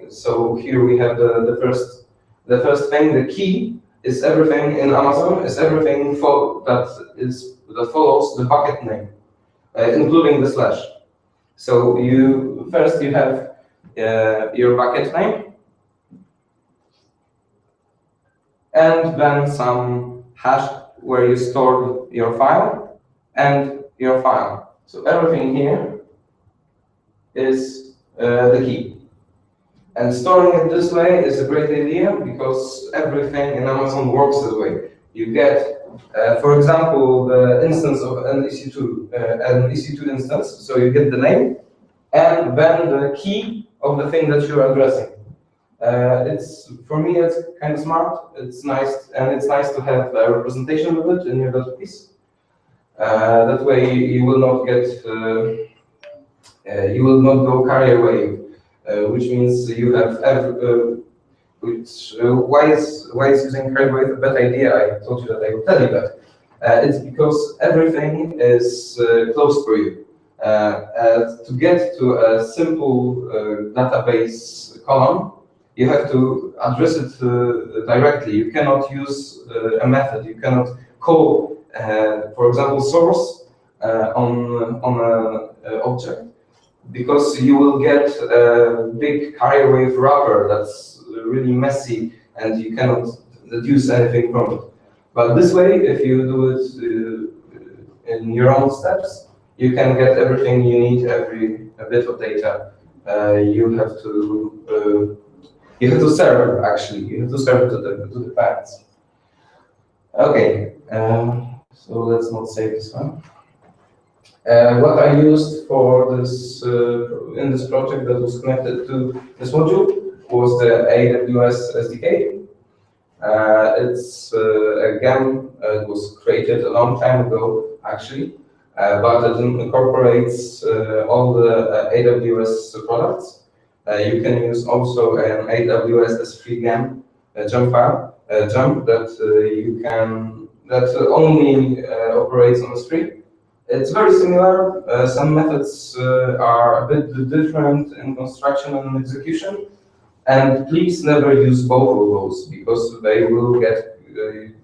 So here we have the first thing. The key is everything in Amazon. Is everything that follows the bucket name, including the slash. So you have your bucket name, and then some hash where you stored your file and your file. So everything here is the key. And storing it this way is a great idea because everything in Amazon works this way. You get, for example, the instance of an EC2 instance. So you get the name and then the key of the thing that you're addressing. For me, it's kind of smart. It's nice, and it's nice to have a representation of it in your database. That way, you will not go carry away, which means you have why is using carry away a bad idea? I told you that I will tell you that. It's because everything is closed for you. To get to a simple database column, you have to address it directly. You cannot use a method. You cannot call, for example, source on an object, because you will get a big carrier wave wrapper that's really messy, and you cannot deduce anything from it. But this way, if you do it in your own steps, you can get everything you need, every bit of data. You have to serve, actually. You have to serve to the paths. Okay, so let's not save this one. What I used for this in this project that was connected to this module was the AWS SDK. It's a gem. It was created a long time ago, actually, but it incorporates all the AWS products. You can use also an AWS S3 gem file, gem that only operates on S3. It's very similar. Some methods are a bit different in construction and execution, and please never use both of those because they will get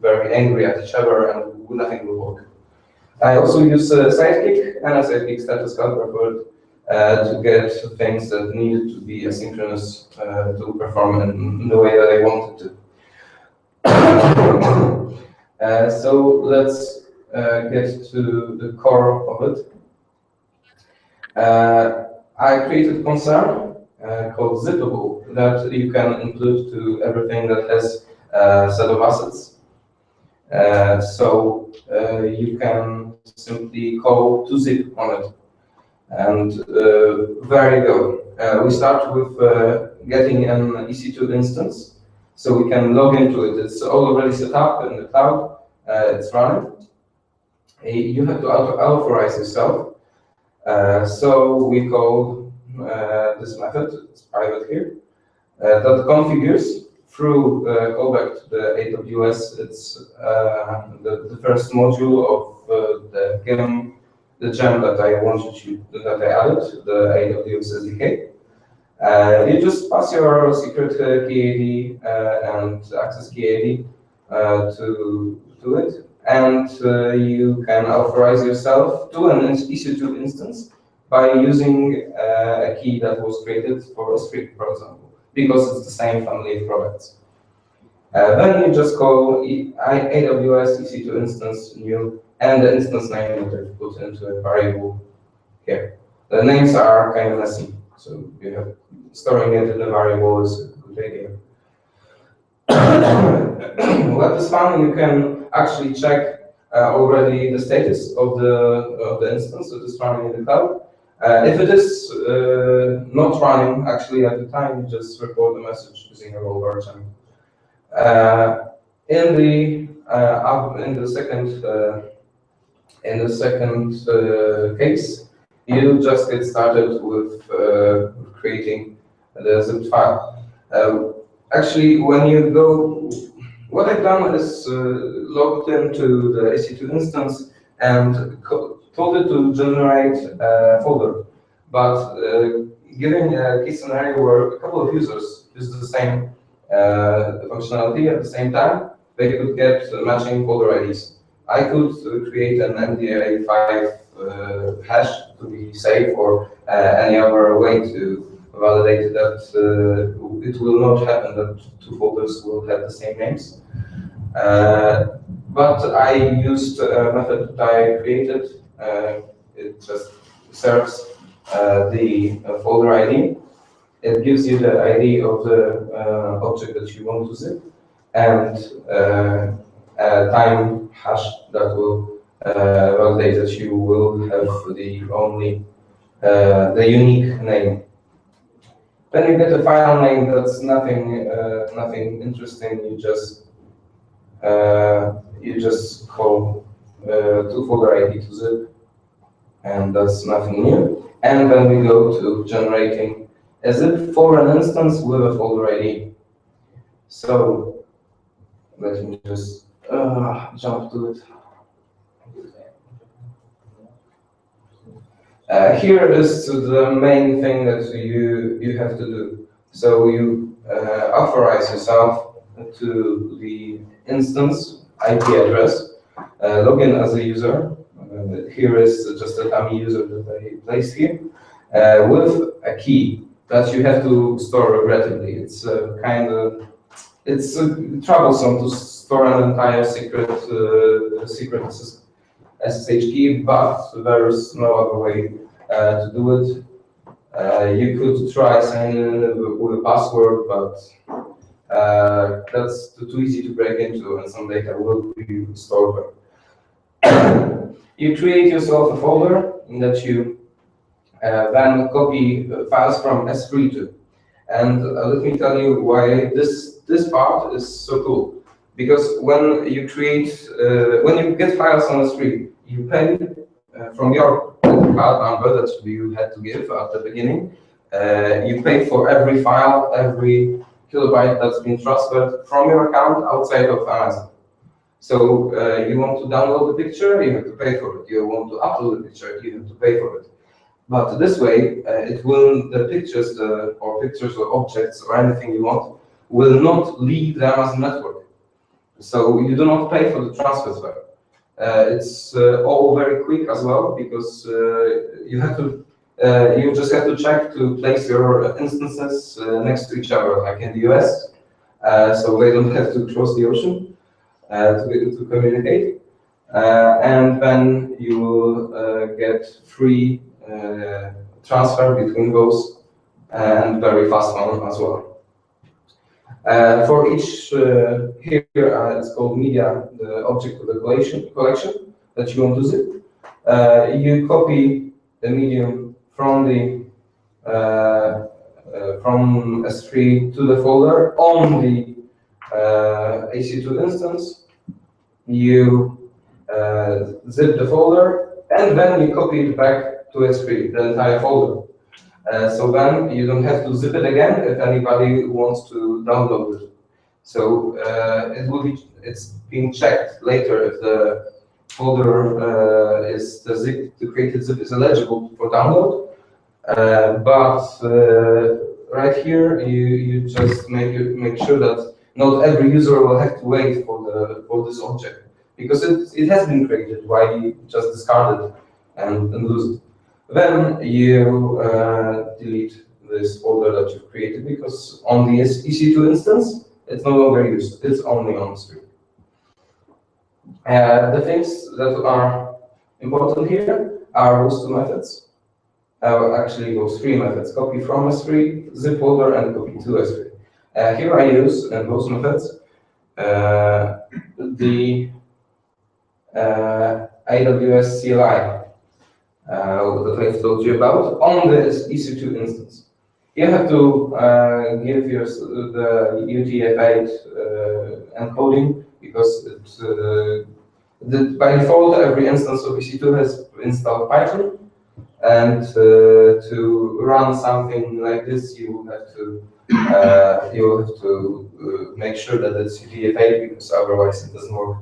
very angry at each other and nothing will work. I also use Sidekick and a Sidekick status calculator to get things that needed to be asynchronous to perform in the way that I wanted to. So let's get to the core of it. I created a concern called zippable that you can include to everything that has a set of assets. So you can simply call to zip on it. And there you go. We start with getting an EC2 instance, so we can log into it. It's already set up in the cloud. It's running. You have to authorize yourself. So we call this method. It's private here. That configures through callback to the AWS. It's the first module of the gem that I added, the AWS SDK. You just pass your secret key ID and access key ID to it, and you can authorize yourself to an EC2 instance by using a key that was created for S3, for example, because it's the same family of products. Then you just call AWS EC2 instance new, and the instance name that I've put into a variable here. The names are kind of messy, so storing it in a variable is a good idea. What is fun, you can actually check already the status of the instance that is running in the cloud. If it is not running, actually at the time, you just record the message using a role version. In the second case, you just get started with creating the zip file. Actually, when you go, what I've done is logged into the EC2 instance and told it to generate a folder. But given a case scenario where a couple of users use the same functionality at the same time, they could get matching folder IDs. I could create an MD5 hash to be safe, or any other way to validate that it will not happen that two folders will have the same names. But I used a method that I created. It just serves the folder ID. It gives you the ID of the object that you want to zip, and a time hash that will validate that you will have the unique name. When you get a file name, that's nothing interesting. You just call to folder ID to zip, and that's nothing new. And then we go to generating a zip for an instance with a folder ID. So let me just jump to it. Here is the main thing that you have to do. So you authorize yourself to the instance IP address, log in as a user. Here is just a dummy user that I placed here, with a key that you have to store regrettably. It's it's troublesome to store an entire secret SSH key, but there is no other way to do it. You could try signing in with a password, but that's too easy to break into, and some data will be stored there. You create yourself a folder that you then copy files from S3 to. And let me tell you why this part is so cool. Because when you get files on S3, you pay from your cloud number that you had to give at the beginning. You pay for every file, every kilobyte that's been transferred from your account outside of Amazon. So you want to download the picture, you have to pay for it. You want to upload the picture, you have to pay for it. But this way, the pictures or objects or anything you want will not leave the Amazon network. So you do not pay for the transfers there. It's all very quick as well, because you just have to check to place your instances next to each other, like in the US, so they don't have to cross the ocean to communicate. And then you will get free transfer between those, and very fast one as well. For each here, it's called media, the object of the collection that you want to zip. You copy the medium from the from S3 to the folder on the EC2 instance. You zip the folder, and then you copy it back to S3, the entire folder. So then you don't have to zip it again if anybody wants to download it. So it's being checked later if the folder the created zip is eligible for download. But right here you just make sure that not every user will have to wait for this object, because it has been created. Why you just discard it and lose it? Then you delete this folder that you've created, because on the EC2 instance, it's no longer used. It's only on S3. The things that are important here are those two methods. Actually, those three methods: copy from S3, zip folder, and copy to S3. Here I use in those methods the AWS CLI that I've told you about on the EC2 instance. You have to give the UTF-8 encoding because by default every instance of EC2 has installed Python, and to run something like this, you have to make sure that it's UTF-8 because otherwise it doesn't work.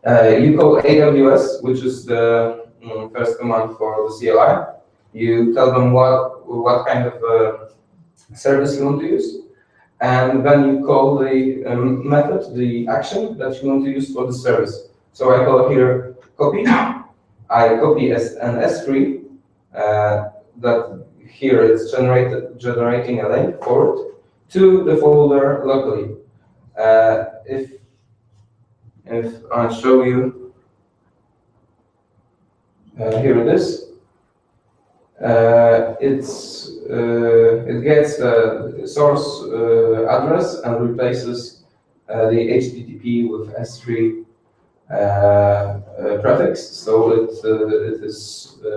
You call AWS, which is the first command for the CLI. You tell them what kind of service you want to use, and then you call the method, the action that you want to use for the service. So I call here copy. I copy as an S3 that here it's generating a link for it to the folder locally. If I show you, here it is. It gets the source address and replaces the HTTP with S3 prefix, so it is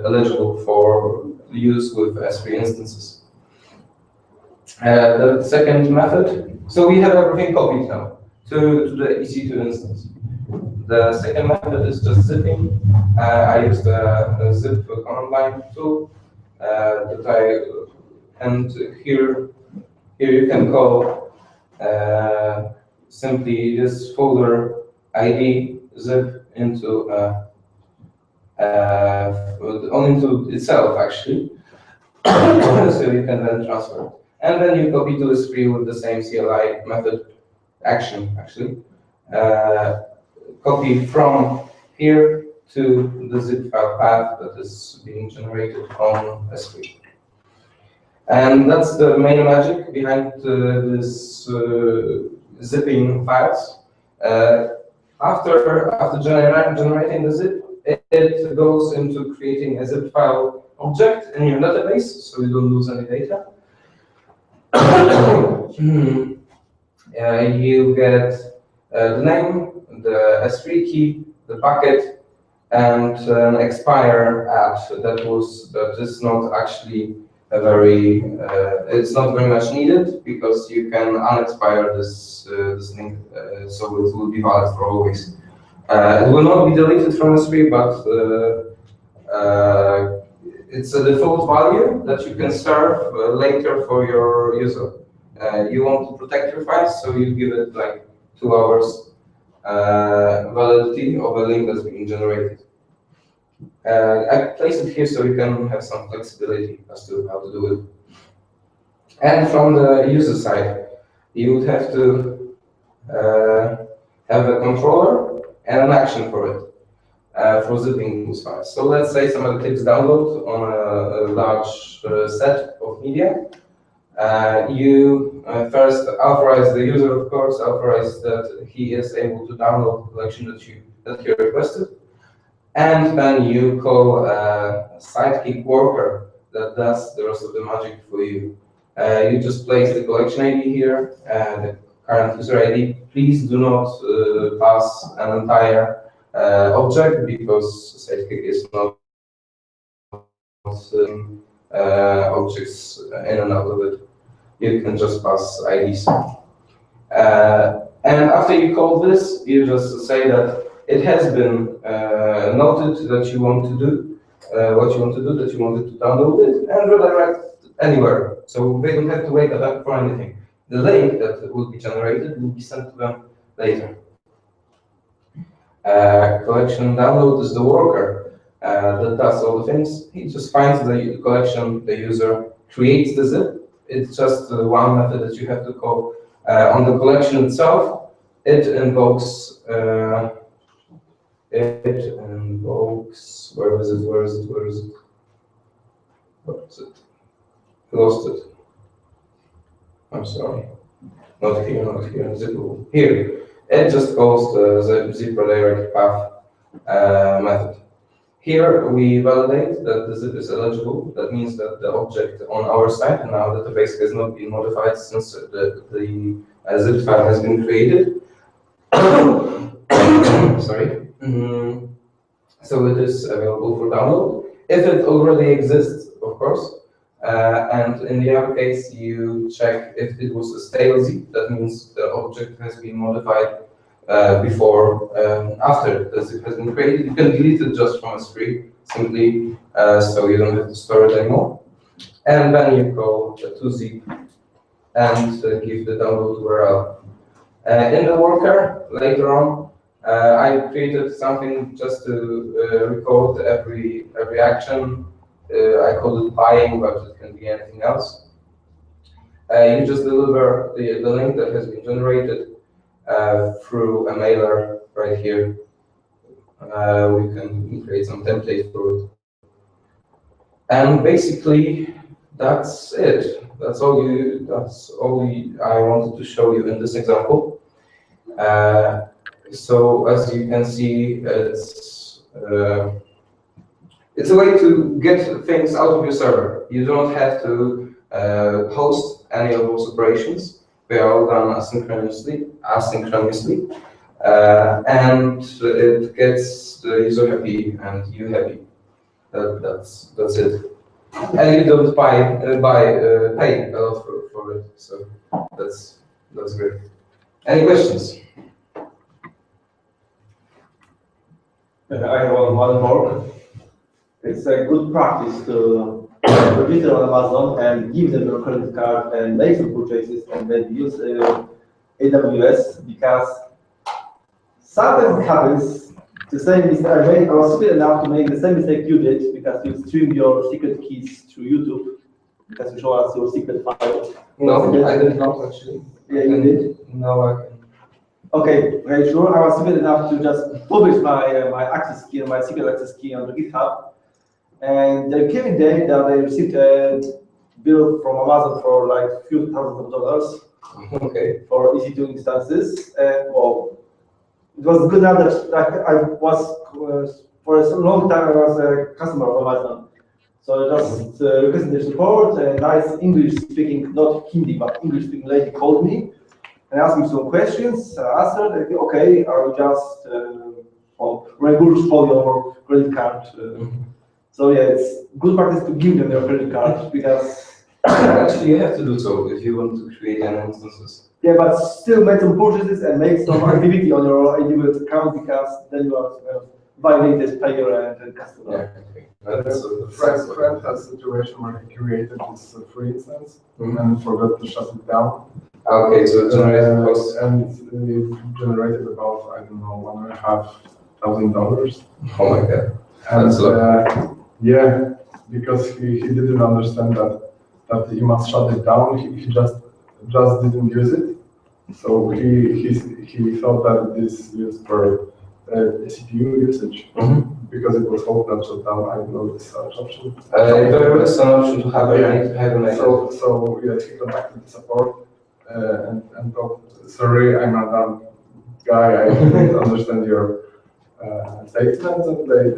eligible for use with S3 instances. The second method, so we have everything copied now to the EC2 instance. The second method is just zipping. I used a zip command line tool and here you can call simply this folder ID zip into into itself actually, so you can then transfer it, and then you copy to S3 with the same CLI method action actually. Copy from here to the zip file path that is being generated on S3. And that's the main magic behind this zipping files. After generating the zip, it goes into creating a zip file object in your database, so you don't lose any data. You get the name, the S3 key, the bucket, and an expire at that is not actually it's not very much needed because you can unexpire this link, so it will be valid for always. It will not be deleted from S3, but it's a default value that you can serve later for your user. You want to protect your files, so you give it like 2 hours validity of a link that's being generated. I placed it here so you can have some flexibility as to how to do it. And from the user side, you would have to have a controller and an action for it, for zipping those files. So let's say somebody clicks download on a large set of media. You first authorize the user, of course, authorize that he is able to download the collection that you requested. And then you call a sidekick worker that does the rest of the magic for you. You just place the collection ID here, the current user ID. Please do not pass an entire object because sidekick is not objects in and out of it. You can just pass IDs. And after you call this, you just say that it has been noted that you want to do what you want to do, that you wanted to download it, and redirect anywhere. So they don't have to wait up for anything. The link that will be generated will be sent to them later. Collection download is the worker that does all the things. He just finds the collection, the user creates the zip. It's just one method that you have to call. On the collection itself, it invokes, where is it? I lost it. I'm sorry. Not here, zip. Here. It just calls the zip redirect path method. Here we validate that the zip is eligible. That means that the object on our side in our database has not been modified since the zip file has been created. Sorry. So it is available for download. If it already exists, of course, and in the other case, you check if it was a stale zip. That means the object has been modified after the zip has been created. You can delete it just from S3 simply, so you don't have to store it anymore. And then you call the to-zip and give the download URL. In the worker, later on, I created something just to record every action. I call it buying, but it can be anything else. You just deliver the link that has been generated through a mailer right here. We can create some template for it. And basically, that's it. That's all I wanted to show you in this example. So as you can see, it's a way to get things out of your server. You don't have to host any of those operations. They are all done asynchronously, and it gets the user happy and you happy. That's it. And you don't pay a lot for it. So that's great. Any questions? I have one more. It's a good practice to register on Amazon and give them your credit card and make some purchases and then use AWS, because sometimes it happens the same mistake. I was stupid enough to make the same mistake you did, because you streamed your secret keys through YouTube because you show us your secret file. No, I did not actually. Yeah, you did? No, I can. Okay, very sure. I was stupid enough to just publish my access key, my secret access key on the GitHub. And there came a day that I received a bill from Amazon for like a few thousands of dollars. Okay. For EC2 instances. And well, it was good enough that I was, for a long time, I was a customer of Amazon. So I just requested the support. A nice English speaking, not Hindi, but English speaking lady called me and asked me some questions. I answered, okay, I will just regurgitate for your credit card. So yeah, it's good practice to give them your credit card, because actually you have to do so if you want to create any instances. Yeah, but still make some purchases and make some activity on your AWS account, because then you are violated payer and customer. Yeah, okay. Friend has a situation where he created this free instance and forgot to shut it down. Okay, so it generated costs. And it generated about, I don't know, $1,500. Oh my god. And yeah, because he didn't understand that he must shut it down. He just didn't use it. So he thought that it is used for CPU usage, because it was hoped not shut down. I don't know this option. There is an option to have a So yeah, he contacted the support and told, sorry, I'm a dumb guy. I didn't understand your statements, and they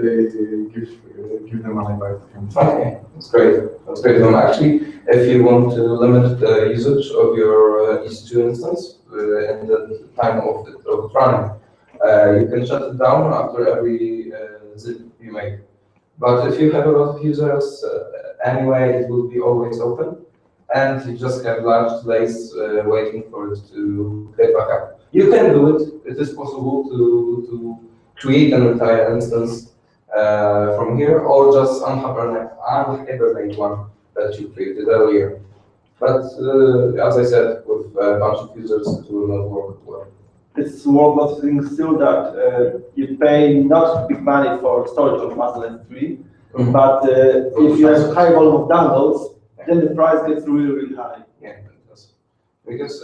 give them money back to him. Okay, that's great. That's great. Actually, if you want to limit the usage of your EC2 instance in the time of it running, you can shut it down after every zip you make. But if you have a lot of users, anyway, it will be always open, and you just have large delays waiting for it to get back up. You can do it. It is possible to create an entire instance from here, or just unhibernate one that you created earlier. But as I said, with a bunch of users, it will not work well. It's worth noticing still that you pay not big money for storage of Amazon S3, but if you have high volume of downloads, then the price gets really, really high. Yeah, it does. Because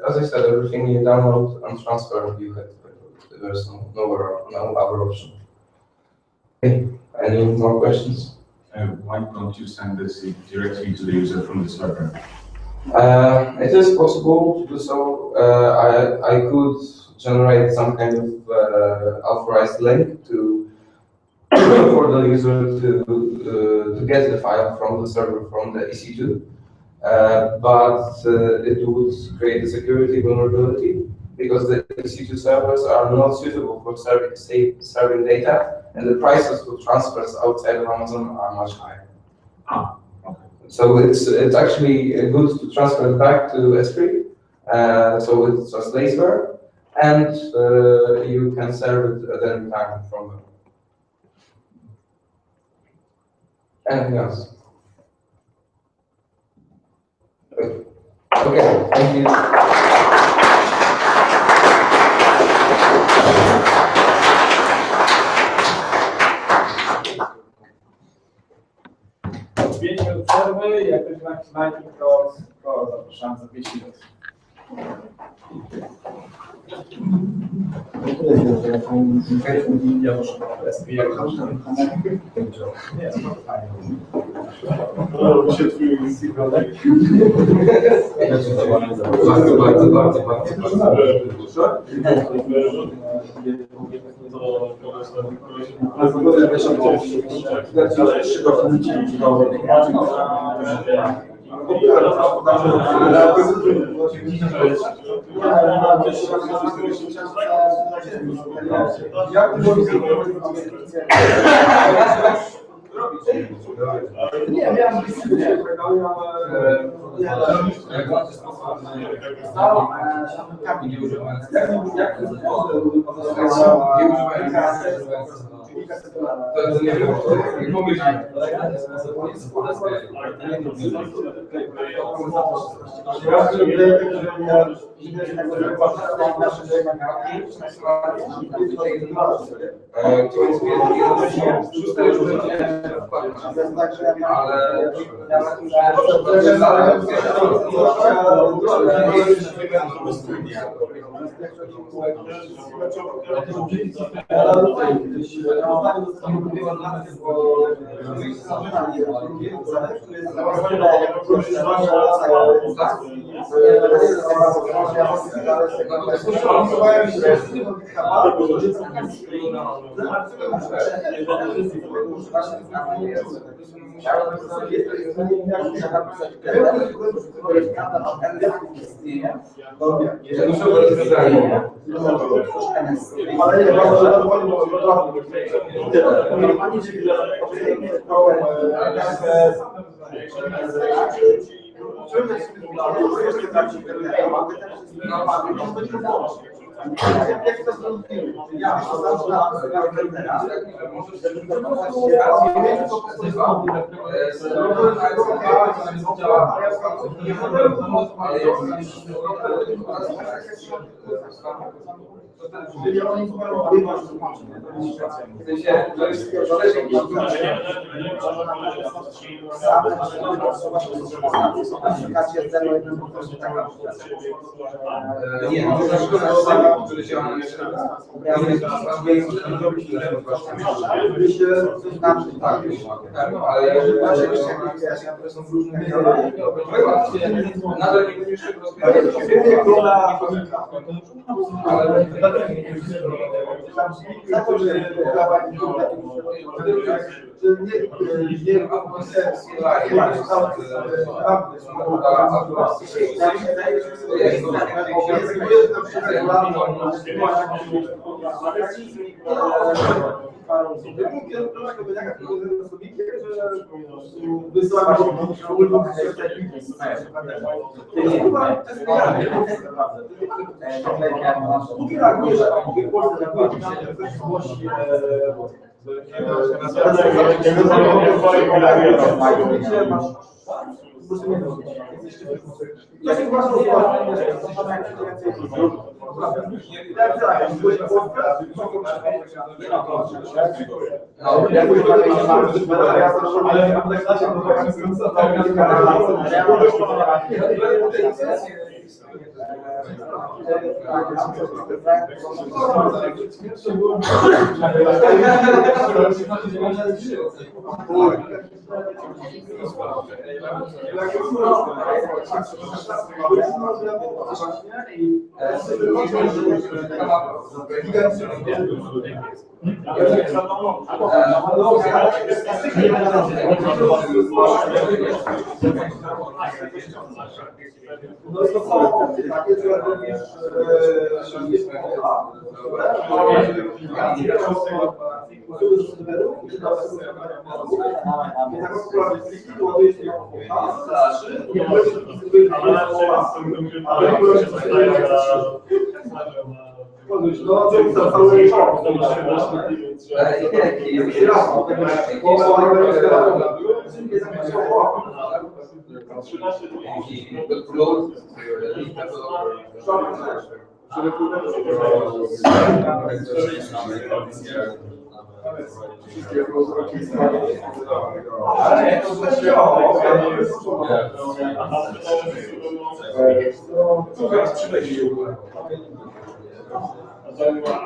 as I said, everything you download and transfer, you have to pay for it. There's no other option. Okay, any more questions? Why don't you send this directly to the user from the server? It is possible to do so. I could generate some kind of authorized link for the user to get the file from the server from the EC2, but it would create a security vulnerability, because the EC2 servers are not suitable for serving data, and the prices for transfers outside of Amazon are much higher. So it's actually good to transfer it back to S3. So it's just laser, and you can serve it at any time from them. Anything else? Okay, thank you. Przerwy, jak ktoś ma jakiś najpierw, to zapraszam za 5 minut. Ja muszę nie, miałem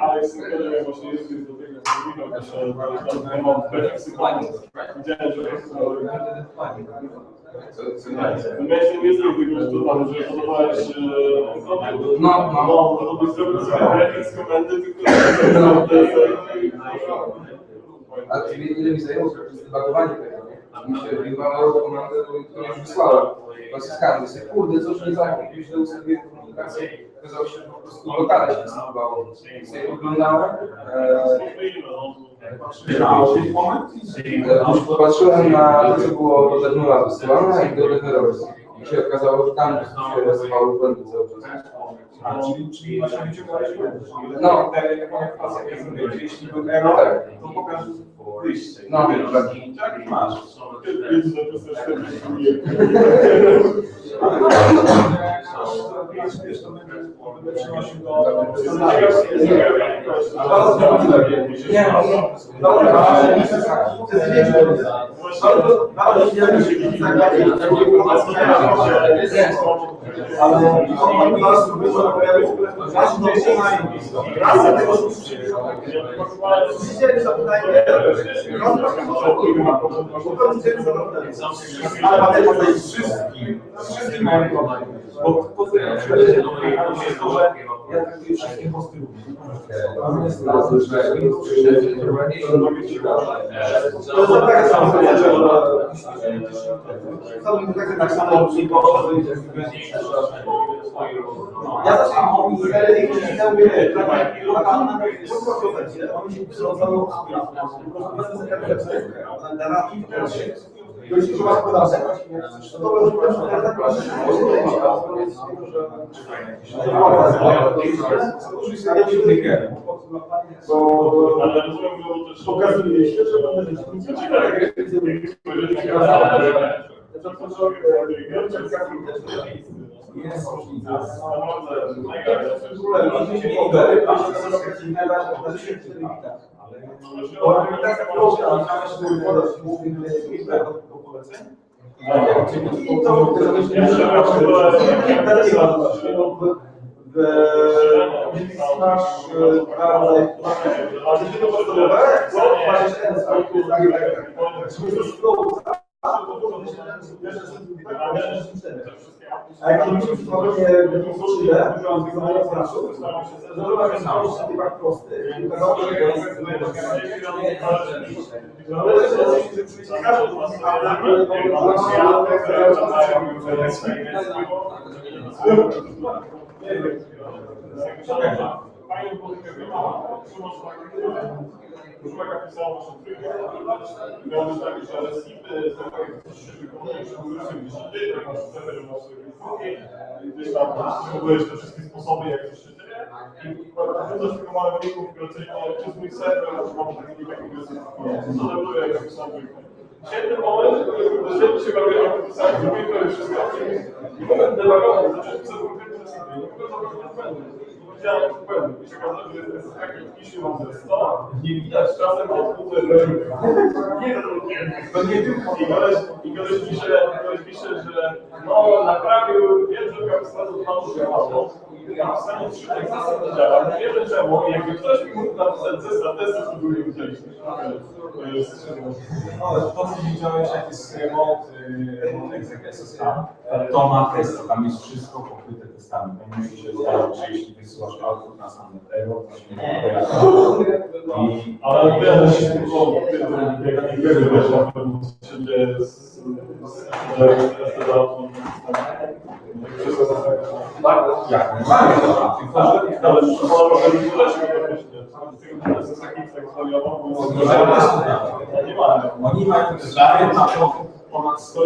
Alex właśnie jest do tego, że nie mam widziałem, że myślę, nie zrobił tego, że tam, że podobałeś no, to by zrobił sobie z komendy, tylko a ile mi zajęło zdebagowanie tego, nie? Mi się wyjmowało komandę, którą już wysłałem. Naciskałem, że kurde, coś nie tak, jakieś źle ustawiłem komunikację. Okazało się, że po prostu lokale się zastosowało. Sobie oglądałem. Patrzyłem na to, co było do Deadmura wysyłane i do Deadmura. I się okazało, że tam się rysowały błędy cały czas. Czyli właśnie wyciągałeś No, jeśli był error, tak. to pokaż wyjście. No, tak masz. Wiesz, to będę przynosił do... Wszystkim mają problem. Bo po co ja traktuję wszystkie posty równie. Tak samo ja zaczynam jeśli się was poda zebrać, to pokazuje się, że jest różnica. A jak mieliśmy przypadkowie demonstrację, wyglądanie praców, zrobiłem na prosty. Prug napisał naszą trójkę. Miał być taki, że skipy są takie wykonane, że były szczyty, tak masz cechę, że masz gdzieś tam próbujesz te wszystkie sposoby, jak to szczyty. I wrzucasz tego małego wyniku migracyjnego przez mój serwer, że mam taki co zadaluję, jak napisałem trójkę. Świetny moment, żeby się robić, jak napisałem trójkę, to już wszystko. I moment debagowy, zacząłem pisać konkretne skipy. Nie mogę zabrać błędu. Widziałem błędu. I się okazało, że jest taki pisze mam ze 100, nie widać czasem odpływy. To nie tylko. I ktoś pisze, że no naprawił, wiem, że kapitalną panu działało. Ja w stanie 3 zasad nie działa. Nie wiem czemu. I jakby ktoś mi mógł napisać zestaw testów, to bym nie widzieliśmy. To, co widziałeś, jak jest remote executive tam, to ma testy, tam jest wszystko pokryte testami. To musi się zdarzyć, że jeśli wysyłasz output na sam error, to się nie pojawia. Ale wiesz, jak nie wiesz, że na pewno się dzieje z Jak najbardziej, tylko że Ale może być to jest taki nie ma. oni mają zdanie na to ponad 100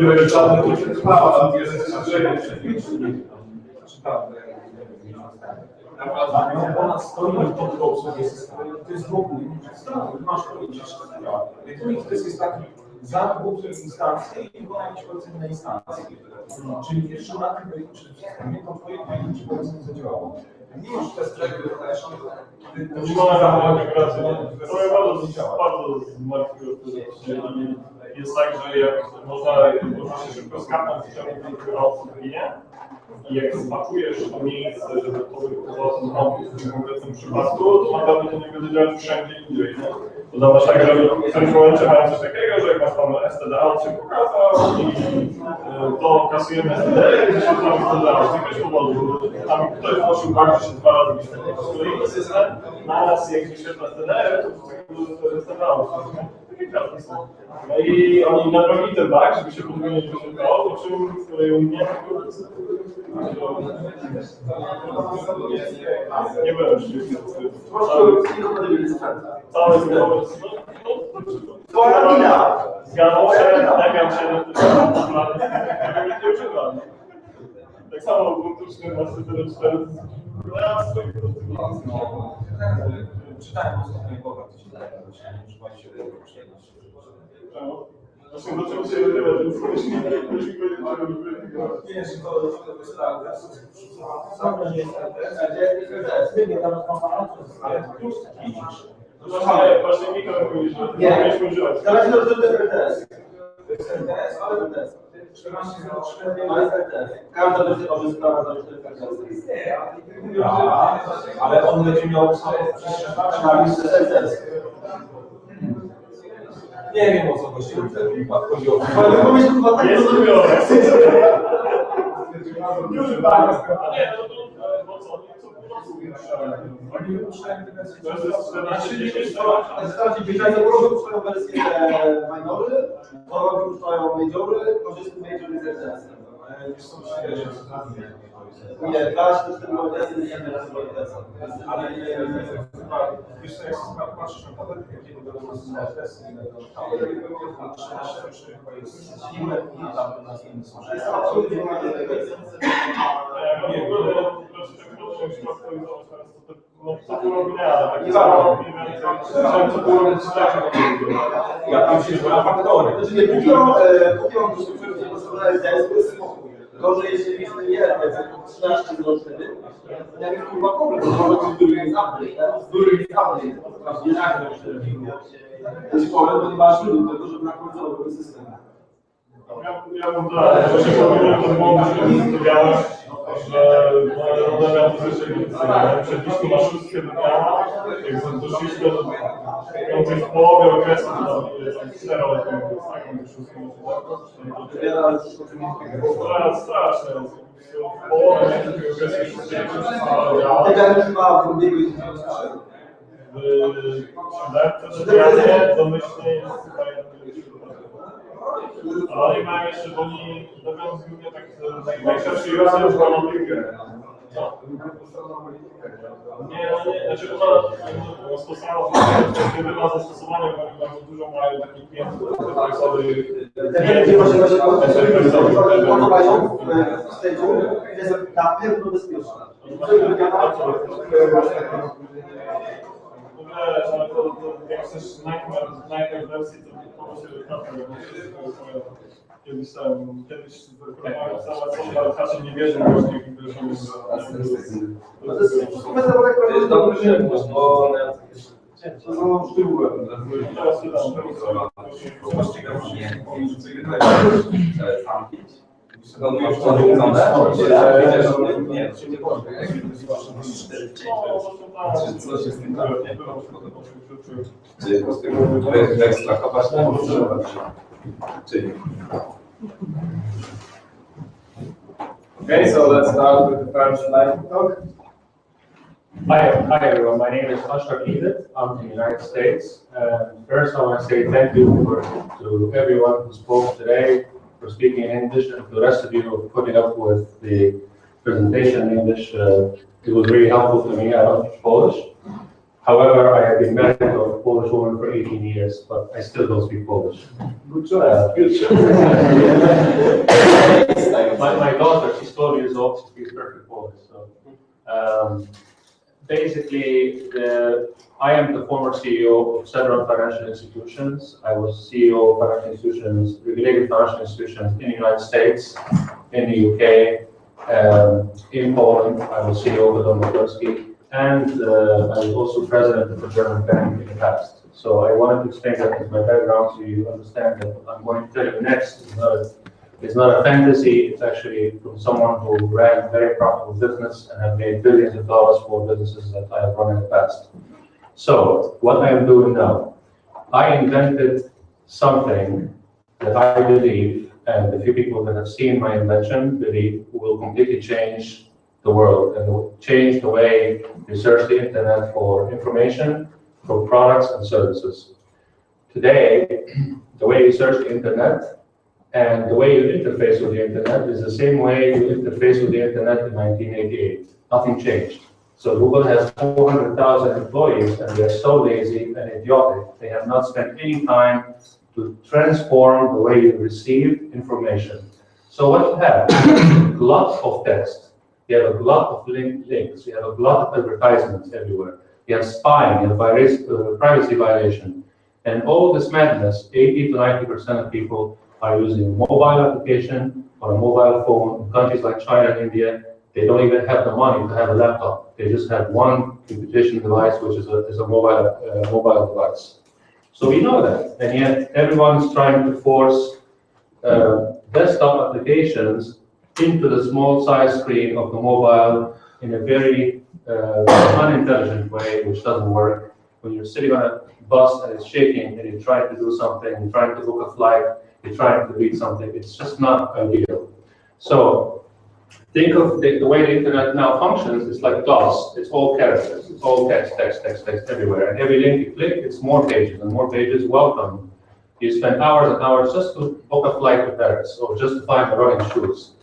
mają ponad 100 milionów do obsługi systemu. To jest w ogóle masz powiedzieć, to jest taki zakup instancji i wykonanie polecenia instancji. Czyli jeszcze na tym systemie to twoje polecenie zadziałało. Mimo że to jest Nie ma migracji. To bardzo zmartwiło. Jest tak, że jak można się szybko skapnąć w ciągu ginie i jak spakujesz to miejsce, żeby to było ten komput w tym konkretnym przypadku, to naprawdę to nie będzie działać wszędzie indziej. To zobacz tak, że w którymś momencie mają coś takiego, że jak masz tam STD, on się pokazał i to kasujemy STD i wyświetlamy STD z jakiegoś powodu. Tam ktoś wnosił bug, że się 2 razy wyświetla z kolejny system, naraz jak wyświetla STD, to jest STD. Takie karty są. No i oni naprawili ten bug, żeby się podwójnie nie wyświetlało, po czym z kolei nie byłem szczęśliwy. Całe zgodowe. Twoja wina! Zgadzam się, nagram się na tym, nie używam. Tak samo Ubuntu 14.04. czytałem ostatnio Boga, to się wydaje, że nie używali się tego przyjemności. Właśnie zacząłem się rywać, więc myśli powiedzieć, że Wiesz, to jest tak, ale tu widzisz. właśnie Mikołaj mówi, że Nie. powinniśmy używać. Teraz to jest RTS. To jest RTS, ale RTS. 14.04, Ale RTS. Każda wersja korzysta z RTS. ale on będzie miał sobie przestrzegać na listę RTS. Nie wiem, o co właściwie w tym wypadku chodzi. Ale pomyśl, chyba tak Jest to ubiorę. Nie używałem. Nie, no co, Oni wypuszczają te wersje. to jest 14 Starczy puszczają wersje minory, to puszczają majory, korzystny major jest RTS. Nie, dasz też ten RTS nie teraz RTS. Ale wiesz co, jak patrzysz na tabelkę, kiedy będą nazywać testy, i tam na tym są. Jest absolutnie nie ma tego. Co pół roku nie, ale tak samo co pół roku Ja tam się zna faktory. Znaczy nie, kupią gdzie postawione RTS, to jest spokój. Gorzej, jeśli jest jeden, jak 13 zł wtedy, jak jest kurwa komplet, to może być duży jest update, duży jest update. Nie tak, to jest problem, bo nie ma źródeł tego, żeby nakładać ten system. Ja bym tak, że się powinien to mądrze stawiałem, że odebrałem pozycję przed disku na 6 dnia, jak doszliśmy do w połowie okresu, to tam 4 lata teraz straszne. W połowie takiego okresu 6 Tego chyba w ubiegu jest w siódemce domyślnie jest ale oni mają jeszcze, bo oni robią głównie tak najszerszej wersji już politykę. Nie, znaczy ona stosowana ma zastosowanie, bo bardzo dużo mają takich klientów kompleksowych. Gdzie właśnie podobają w stage'u, jest na pewno bezpieczna. Wiesz, ale to jak chcesz najpierw wersji, to się wykrapuje. Kiedyś cała cała nie wierzy właśnie, To jest kwestia tak dobry żywność, bo to są sztyłłem. teraz się tam Coś jest tym Czy po prostu wyekstrahować na Czyli. Okay, so let's start with the first lightning talk. Hi everyone. My name is Ashok Edith. I'm from the United States. First, I want to say thank you to everyone who spoke today for speaking in English, and to the rest of you for putting up with the presentation in English. It was really helpful to me. I don't speak Polish. However, I have been married to a Polish woman for 18 years, but I still don't speak Polish. Good choice. Good choice. My daughter, she's 12 years old, she speaks perfect Polish. So, basically, I am the former CEO of several financial institutions. I was CEO of financial institutions, regulated financial institutions in the United States, in the UK, in Poland. I was CEO of Domotowski, and I was also president of the German bank in the past. So I wanted to explain that as my background so you understand that what I'm going to tell you next is not a fantasy. It's actually from someone who ran a very profitable business and have made billions of dollars for businesses that I have run in the past. So what I am doing now, I invented something that I believe, and the few people that have seen my invention believe, will completely change the world and will change the way you search the internet for information, for products and services. Today, the way you search the internet and the way you interface with the internet is the same way you interface with the internet in 1988. Nothing changed. So Google has 400,000 employees and they're so lazy and idiotic. They have not spent any time to transform the way you receive information. So what you have is a glut of text. You have a glut of links. You have a glut of advertisements everywhere. You have spying, you have privacy violation. And all this madness, 80 to 90% of people are using a mobile application or a mobile phone. In countries like China and India, they don't even have the money to have a laptop. They just have one computation device, which is a mobile device. So we know that, and yet everyone is trying to force desktop applications into the small size screen of the mobile in a very unintelligent way, which doesn't work. When you're sitting on a bus and it's shaking and you're trying to do something, you're trying to book a flight, you're trying to read something, it's just not ideal. So think of the way the internet now functions. It's like DOS. It's all characters. It's all text everywhere. And every link you click, it's more pages, and more pages. Welcome. You spend hours and hours just to book a flight to Paris or just to find the running shoes.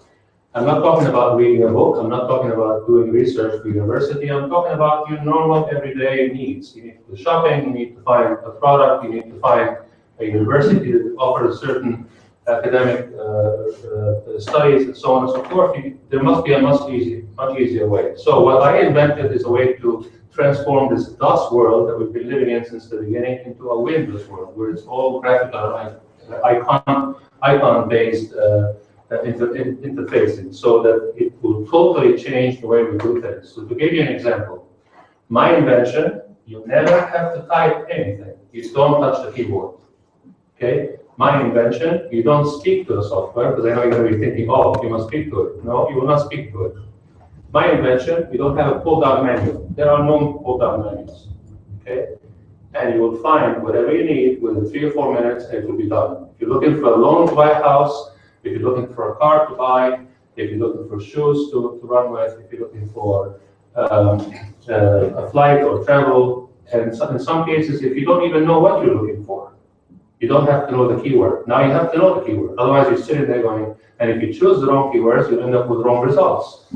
I'm not talking about reading a book. I'm not talking about doing research for university. I'm talking about your normal everyday needs. You need to do shopping. You need to find a product. You need to find a university that offers a certain academic studies and so on and so forth. There must be a much easier way. So what I invented is a way to transform this DOS world that we've been living in since the beginning into a Windows world, where it's all graphical, icon-based interfacing, so that it will totally change the way we do things. So to give you an example, my invention, you never have to type anything. You don't touch the keyboard. Okay? My invention, you don't speak to the software, because I know you're going to be thinking, oh, you must speak to it. No, you will not speak to it. My invention, you don't have a pull-down menu. There are no pull-down menus. Okay? And you will find whatever you need within 3 or 4 minutes, and it will be done. If you're looking for a loan to buy a house, if you're looking for a car to buy, if you're looking for shoes to run with, if you're looking for a flight or travel, and in some cases, if you don't even know what you're looking for, you don't have to know the keyword. Now you have to know the keyword. Otherwise, you're sitting there going, and if you choose the wrong keywords, you'll end up with wrong results.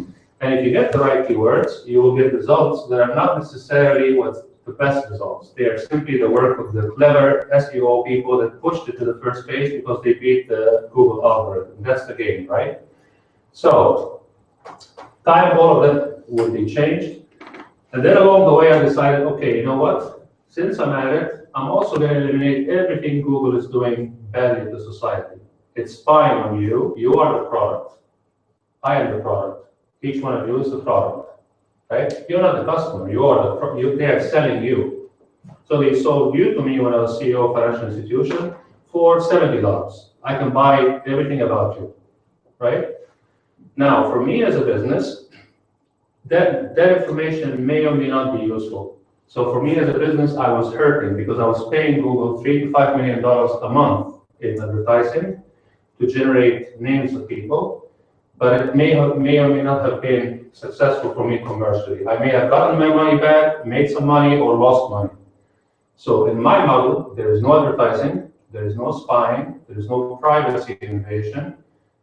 And if you get the right keywords, you will get results that are not necessarily what's the best results. They are simply the work of the clever SEO people that pushed it to the first page because they beat the Google algorithm. That's the game, right? So, time all of that will be changed. And then along the way, I decided, okay, you know what? Since I'm at it, I'm also going to eliminate everything Google is doing badly to society. It's spying on you. You are the product. I am the product. Each one of you is the product. Right? You're not the customer. You are they are selling you. So they sold you to me when I was CEO of a financial institution for $70. I can buy everything about you, right? Now, for me as a business, that information may or may not be useful. So for me as a business, I was hurting because I was paying Google $3 to $5 million a month in advertising to generate names of people. But it may or may not have been successful for me commercially. I may have gotten my money back, made some money, or lost money. So in my model, there is no advertising, there is no spying, there is no privacy invasion,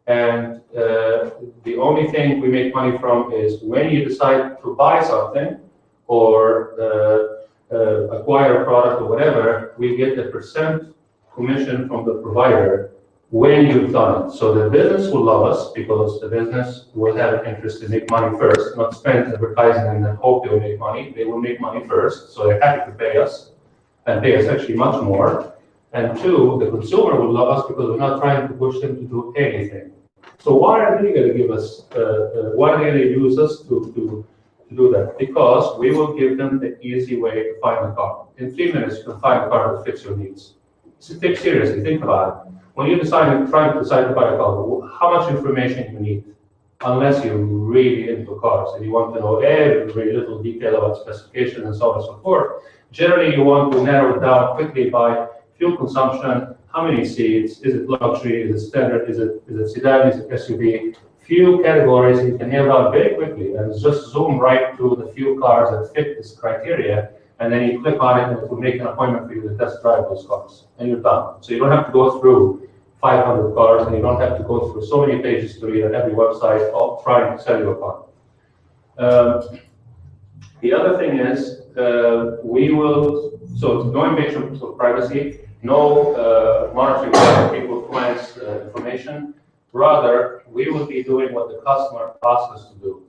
And the only thing we make money from is when you decide to buy something or acquire a product or whatever, we get a percent commission from the provider when you've done it. So the business will love us because the business will have an interest to make money first, not spend advertising and then hope they'll make money. They will make money first, so they're happy to pay us, and pay us actually much more. And two, the consumer will love us because we're not trying to push them to do anything. So why are they going to give us, why are they going to use us to do that? Because we will give them the easy way to find a car. In 3 minutes, you can find a car that fits your needs. So take seriously, think about it. When you try to decide to buy a car, how much information you need? Unless you're really into cars and you want to know every little detail about specifications and so on and so forth. Generally, you want to narrow it down quickly by fuel consumption, how many seats, is it luxury, is it standard, is it sedan, is it SUV? Few categories you can nail down very quickly and just zoom right to the few cars that fit this criteria, and then you click on it and it will make an appointment for you to test drive those cars, and you're done. So you don't have to go through 500 cars, and you don't have to go through so many pages to read on every website all trying to sell you a car. The other thing is, we will, so no invasion of privacy, no monitoring of people's clients' information. Rather, we will be doing what the customer asks us to do.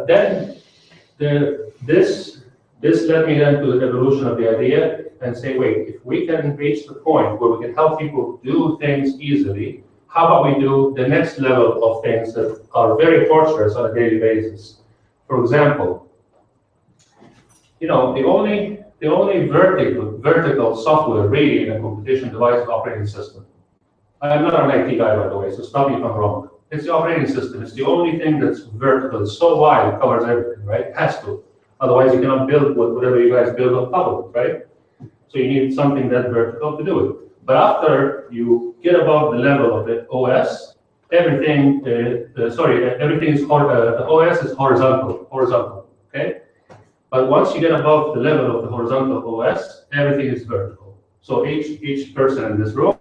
Then this led me then to the evolution of the idea and say, wait, if we can reach the point where we can help people do things easily, how about we do the next level of things that are very torturous on a daily basis? For example, you know, the only vertical software really in a computation device is operating system. I'm not an IT guy, by the way, so stop me if I'm wrong. It's the operating system. It's the only thing that's vertical. It's so wide, it covers everything, right? It has to. Otherwise, you cannot build whatever you guys build on top of it, right? So you need something that vertical to do it. But after you get above the level of the OS, everything, everything is, the OS is horizontal, okay? But once you get above the level of the horizontal OS, everything is vertical. So each person in this room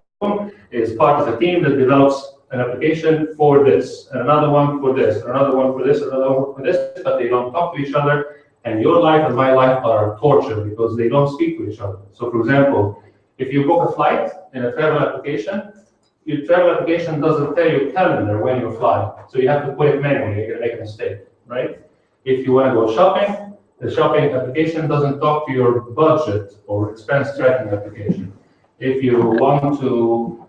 is part of a team that develops an application for this, and another one for this, another one for this, another one for this, but they don't talk to each other, and your life and my life are torture because they don't speak to each other. So for example, if you book a flight in a travel application, your travel application doesn't tell you calendar when you're flying, so you have to put it manually, you're gonna make a mistake, right? If you wanna go shopping, the shopping application doesn't talk to your budget or expense tracking application. If you want to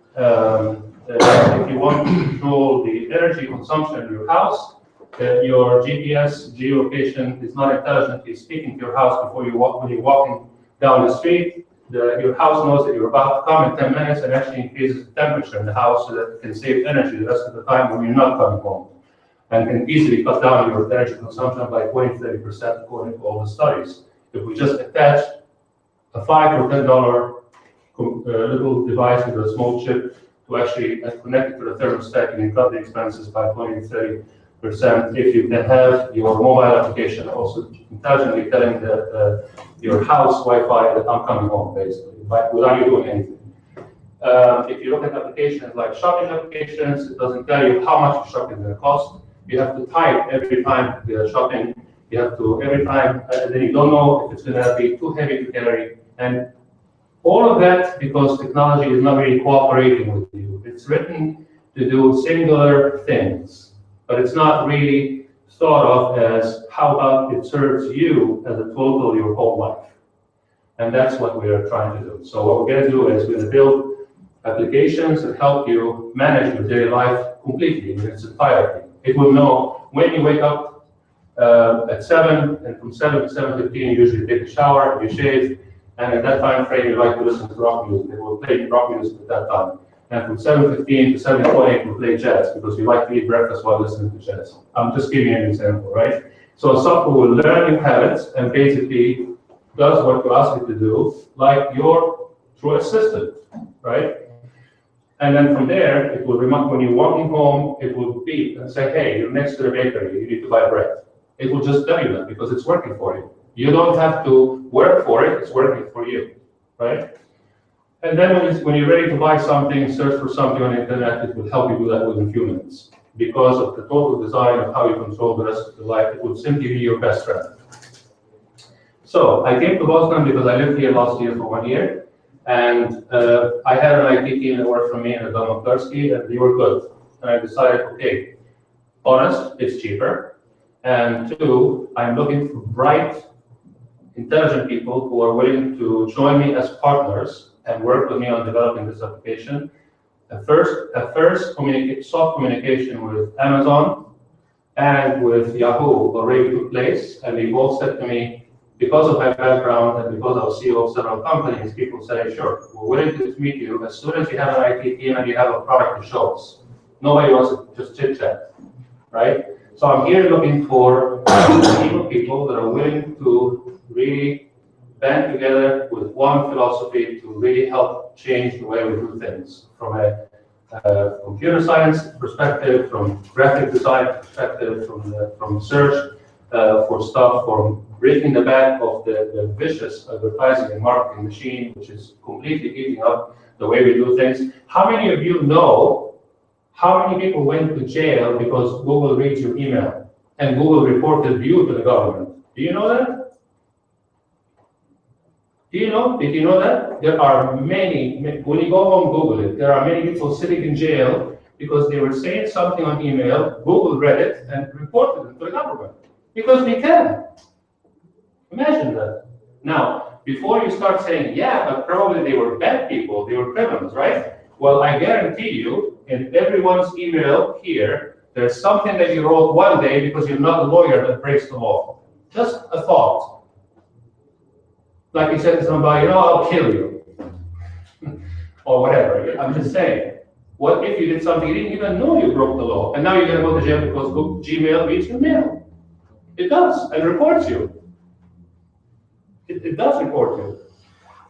control the energy consumption in your house, your GPS geolocation is not intelligently speaking to your house before you walk. When you're walking down the street, your house knows that you're about to come in 10 minutes and actually increases the temperature in the house so that it can save energy the rest of the time when you're not coming home, and can easily cut down your energy consumption by 20–30% according to all the studies. If we just attach a $5 or $10 little device with a small chip to actually connect it to the thermostat, and you cut the expenses by 20–30%. If you can have your mobile application also intelligently telling your house Wi-Fi that I'm coming home, basically, without you doing anything. If you look at applications like shopping applications, it doesn't tell you how much your shopping is going to cost. You have to type every time you're shopping. You have to every time, and then you don't know if it's going to be too heavy to carry. And all of that because technology is not really cooperating with you. It's written to do singular things, but it's not really thought of as how about it serves you as a total your whole life. And that's what we are trying to do. So what we're going to do is we're going to build applications that help you manage your daily life completely in its entirety. It will know when you wake up at 7, and from 7 to 7:15 you usually take a shower, you shave, and at that time frame you like to listen to rock music. It will play rock music at that time. And from 7:15 to 7:20 it will play jazz because you like to eat breakfast while listening to jazz. I'm just giving you an example, right? So software will learn your habits and basically does what you ask it to do, like your true assistant, right? And then from there, it will remind, when you're walking home, it will beep and say, hey, you're next to the bakery, you need to buy bread. It will just tell you that because it's working for you. You don't have to work for it, it's working for you, right? And then when you're ready to buy something, search for something on the internet, it will help you do that within a few minutes. Because of the total design of how you control the rest of your life, it will simply be your best friend. So I came to Boston because I lived here last year for 1 year, and I had an IT team that worked for me in the Don McCluskey, and they were good. And I decided, okay, honest, it's cheaper, and two, I'm looking for bright, intelligent people who are willing to join me as partners and work with me on developing this application. At first soft communication with Amazon and with Yahoo already took place, and they both said to me, because of my background and because I was CEO of several companies, people say, sure, we're willing to meet you as soon as you have an IT team and you have a product to show us. Nobody wants to just chit chat, right? So I'm here looking for a team of people that are willing to really band together with one philosophy to really help change the way we do things from a computer science perspective, from graphic design perspective, from search for stuff, from breaking the back of the vicious advertising and marketing machine, which is completely eating up the way we do things. How many of you know how many people went to jail because Google reads your email and Google reported you to the government? Do you know that? Do you know? Did you know that? There are many, when you go home, Google it, there are many people sitting in jail because they were saying something on email, Google read it and reported it to the government. Because they can. Imagine that. Now, before you start saying, yeah, but probably they were bad people, they were criminals, right? Well, I guarantee you, in everyone's email here, there's something that you wrote one day because you're not a lawyer that breaks the law. Just a thought. Like you said to somebody, you know, I'll kill you. Or whatever. I'm just saying. What if you did something you didn't even know you broke the law, and now you're going to go to jail because Gmail reads your mail? It does, and reports you. It does report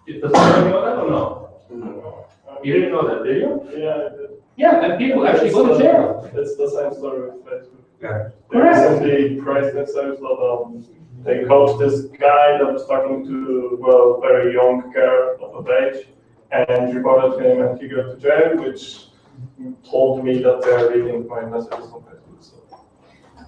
you. Does anyone know that or no? You didn't know that, did you? Yeah, I did. Yeah, and people actually go to jail. It's the same story with Facebook. Yeah. They recently priced themselves that they caught this guy that was talking to, well, very young girl of age, and reported him, and he got to jail, which told me that they're reading my messages on Facebook. So.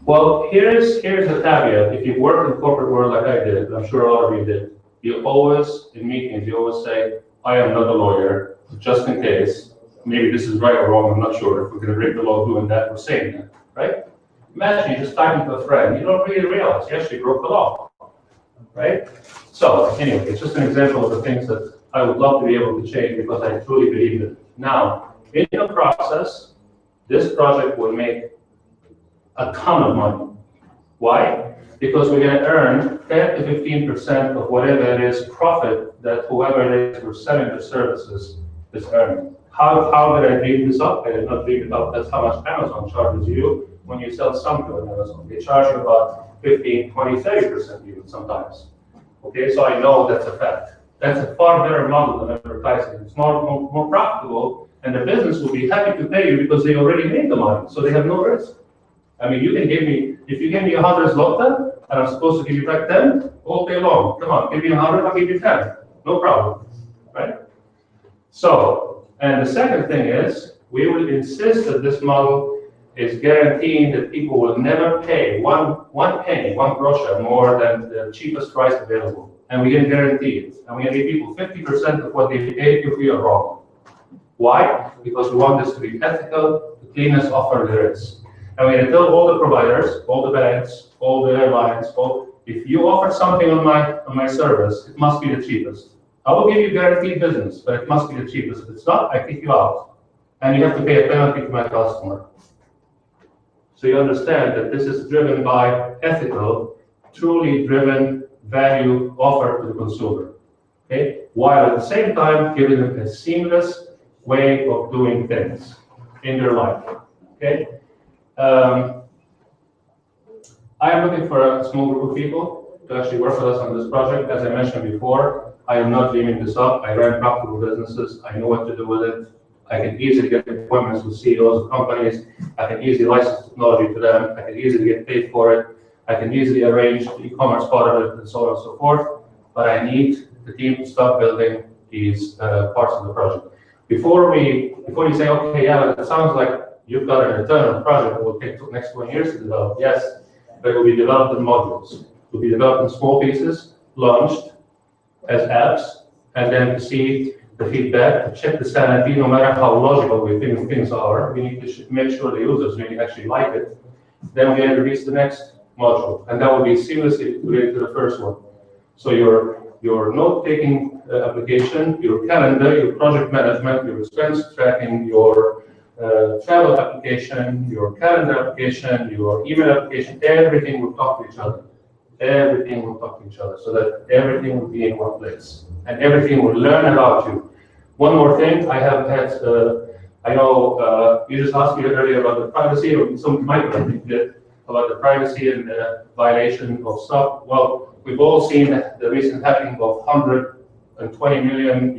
Well, here's the caveat. If you've worked in the corporate world like I did, I'm sure a lot of you did, you always, in meetings, you always say, I am not a lawyer, just in case. Maybe this is right or wrong, I'm not sure. If we're going to break the law doing that, we're saying that, right? Imagine you're just talking to a friend, you don't really realize you actually broke the law, right? So, anyway, it's just an example of the things that I would love to be able to change because I truly believe it. Now, in the process, this project will make a ton of money. Why? Because we're going to earn 10 to 15% of whatever it is profit that whoever it is we're selling the services is earning. How did I dream this up? I did not dream it up. That's how much Amazon charges you when you sell something on Amazon. They charge you about 15, 20, 30% even sometimes. Okay, so I know that's a fact. That's a far better model than advertising. It's more profitable, and the business will be happy to pay you because they already made the money, so they have no risk. I mean, you can give me, if you give me 100 zloty, and I'm supposed to give you back 10, all day long. Come on, give me 100, I'll give you 10. No problem, right? So, and the second thing is, we will insist that this model is guaranteeing that people will never pay one penny, one groschen more than the cheapest price available. And we can guarantee it. And we can give people 50% of what they pay if we are wrong. Why? Because we want this to be ethical, the cleanest offer there is. And we're going to tell all the providers, all the banks, all the airlines, if you offer something on my service, it must be the cheapest. I will give you guaranteed business, but it must be the cheapest. If it's not, I kick you out. And you have to pay a penalty to my customer. So you understand that this is driven by ethical, truly driven value offer to the consumer. Okay? While at the same time giving them a seamless way of doing things in their life. Okay? I am looking for a small group of people to actually work with us on this project. As I mentioned before, I am not dreaming this up. I ran profitable businesses. I know what to do with it. I can easily get appointments with CEOs of companies. I can easily license technology to them. I can easily get paid for it. I can easily arrange the e-commerce part of it and so on and so forth. But I need the team to start building these parts of the project. Before you say, okay, yeah, it sounds like you've got an internal project that will take the next 20 years to develop. Yes, but it will be developed in modules. It will be developed in small pieces, launched as apps, and then to see the feedback, to check the sanity, no matter how logical we think things are. We need to make sure the users really actually like it. Then we release the next module, and that will be seamlessly related to the first one. So your note-taking application, your calendar, your project management, your expense tracking, your travel application, your calendar application, your email application, everything will talk to each other. Everything will talk to each other, so that everything will be in one place, and everything will learn about you. One more thing, I have had, I know you just asked me earlier about the privacy, or some might think did, about the privacy and violation of stuff. Well, we've all seen the recent hacking of 120 million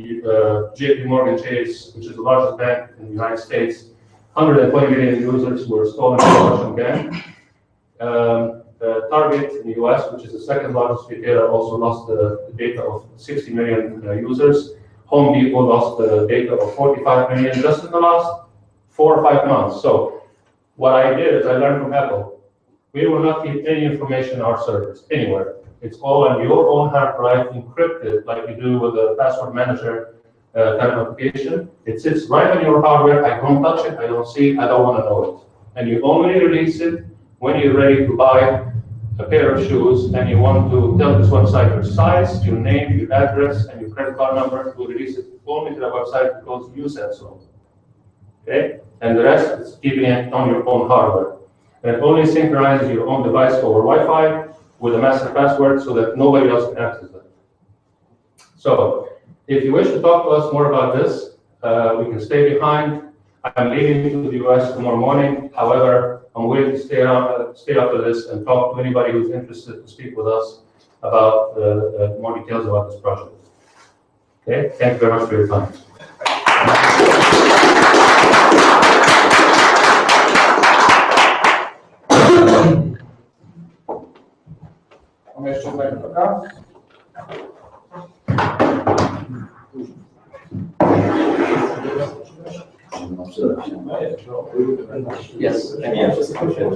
JP Morgan Chase, which is the largest bank in the United States. 120 million users were stolen by the Russian gang. Target in the US, which is the second largest retailer, also lost the data of 60 million users. Home Depot lost the data of 45 million just in the last 4 or 5 months. So what I did is I learned from Apple. We will not keep any information in our servers anywhere. It's all on your own hard drive, encrypted, like you do with a password manager kind of application. It sits right on your hardware. I don't touch it. I don't see it. I don't want to know it. And you only release it when you're ready to buy a pair of shoes and you want to tell this website your size, your name, your address, and your credit card number. To release it only to the website because you said so. Okay? And the rest is keeping it on your own hardware. And it only synchronizes your own device over Wi-Fi with a master password so that nobody else can access it. So, if you wish to talk to us more about this, we can stay behind. I'm leaving to the US tomorrow morning. However, I'm willing to stay after this and talk to anybody who's interested to speak with us about more details about this project. Okay, thank you very much for your time. Mamy jeszcze jednego kroka. Yes, nie, wszystko się.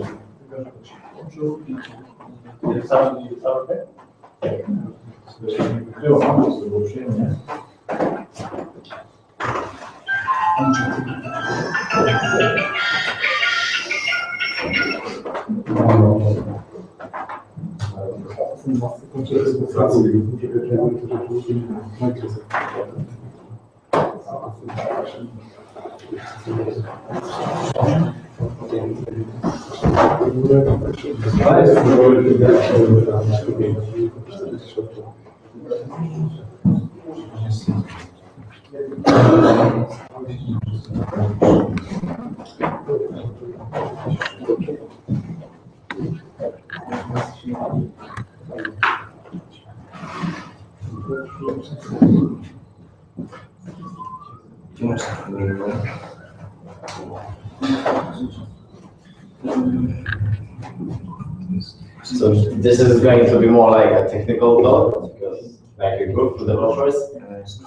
So this is going to be more like a technical talk because like a group of developers.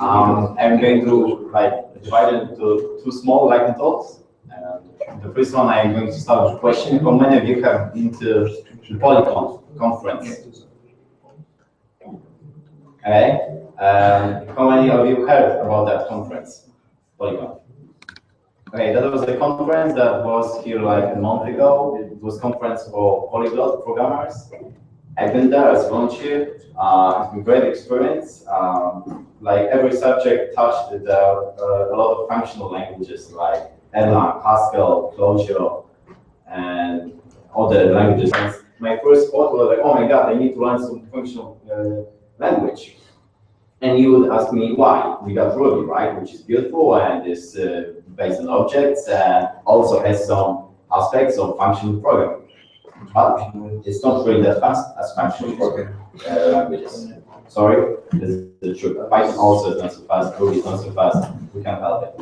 I'm going to like divide it into 2 small lightning talks. The first one I'm going to start with a question. How many of you have been to the Polygon conference? Okay. How many of you heard about that conference, Polygon? Okay, that was a conference that was here like a month ago. It was a conference for polyglot programmers. I've been there as volunteer. It's been a great experience. Like every subject touched a lot of functional languages like Erlang, Pascal, Clojure, and other languages. My first thought was like, oh my God, I need to learn some functional language. And you would ask me why. We got Ruby, right, which is beautiful and is based on objects and also has some aspects of functional programming. But it's not really that fast as functional programming languages. Sorry, this is the truth. Python also is not so fast, Ruby is not so fast. We can't help it.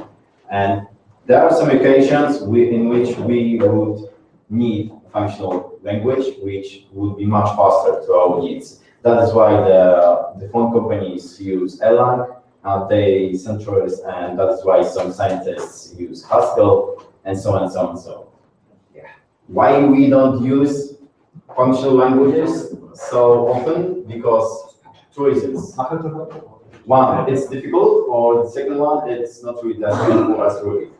And there are some occasions in which we would need functional language, which would be much faster to our needs. That is why the phone companies use Erlang, Are they centralized? And that's why some scientists use Haskell and so on and so on and so on. Yeah. Why we don't use functional languages so often? Because two reasons. One, it's difficult, or the second one, it's not really that good for us to read.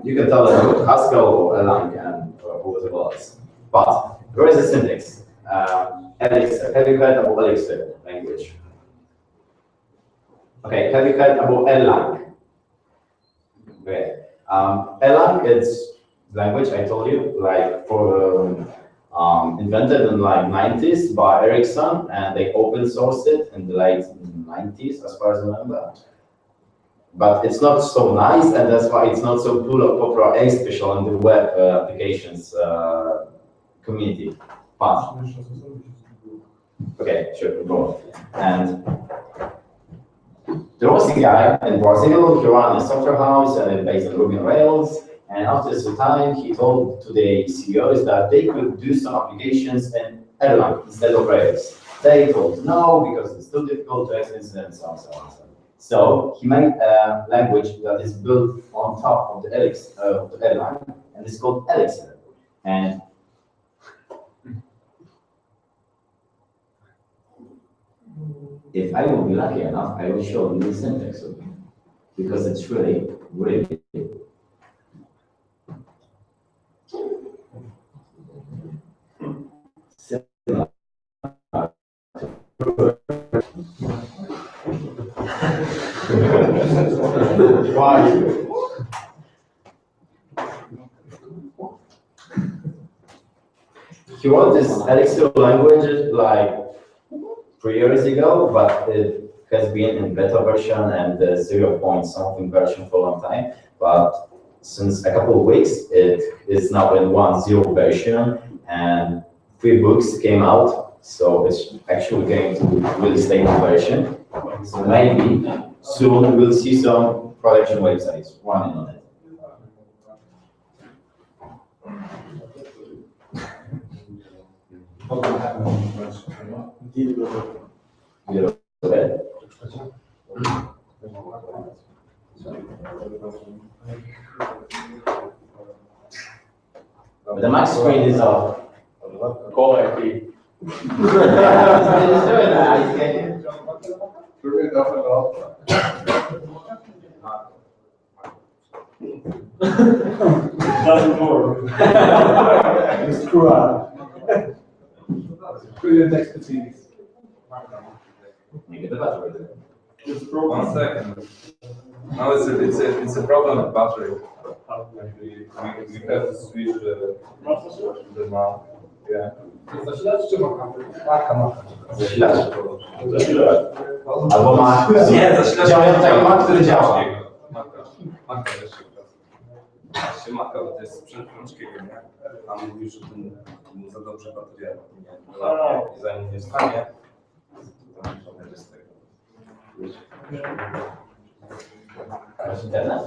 You can tell them about Haskell or Erlang and whatever else. But where is the syntax? Elixir. Have you heard about Elixir language? Okay, have you heard about Erlang? Okay. Erlang is language I told you, like for invented in like 90s by Ericsson, and they open sourced it in the late 90s, as far as I remember. But it's not so nice, and that's why it's not so popular, especially in the web applications community. But okay, sure, go on. And there was a guy in Brazil. He ran a software house and based on Ruby on Rails. And after some time, he told to the CEOs that they could do some applications in Erlang instead of Rails. They told no, because it's too difficult to access and so on, so on, so on. So he made a language that is built on top of the Erlang, and it's called Elixir. And if I will be lucky enough, I will show you the syntax of it, because it's really, really similar. Why? He wrote this Elixir language like 3 years ago, but it has been in beta version and the 0.something version for a long time. But since a couple of weeks, it is now in 1.0 version, and 3 books came out. So it's actually going to really stable version. So maybe soon we'll see some production websites running on it. The max screen is off. Call IT. Doesn't work. Screw up. Brilliant expertise. Get the battery. Just 1 second. No, it's a problem with battery. We have to switch the mount. Yeah. Zasilacz czy maka? Maka. Zasilacz. Albo ma Nie, zasilacz działającego ma, który działa. Maka jeszcze raz. Się maka, bo to jest sprzęt Prączkiego, nie? A mówisz, że ten za dobrze bateria nie i zanim nie stanie, to muszą będzie z tego. Masz internet?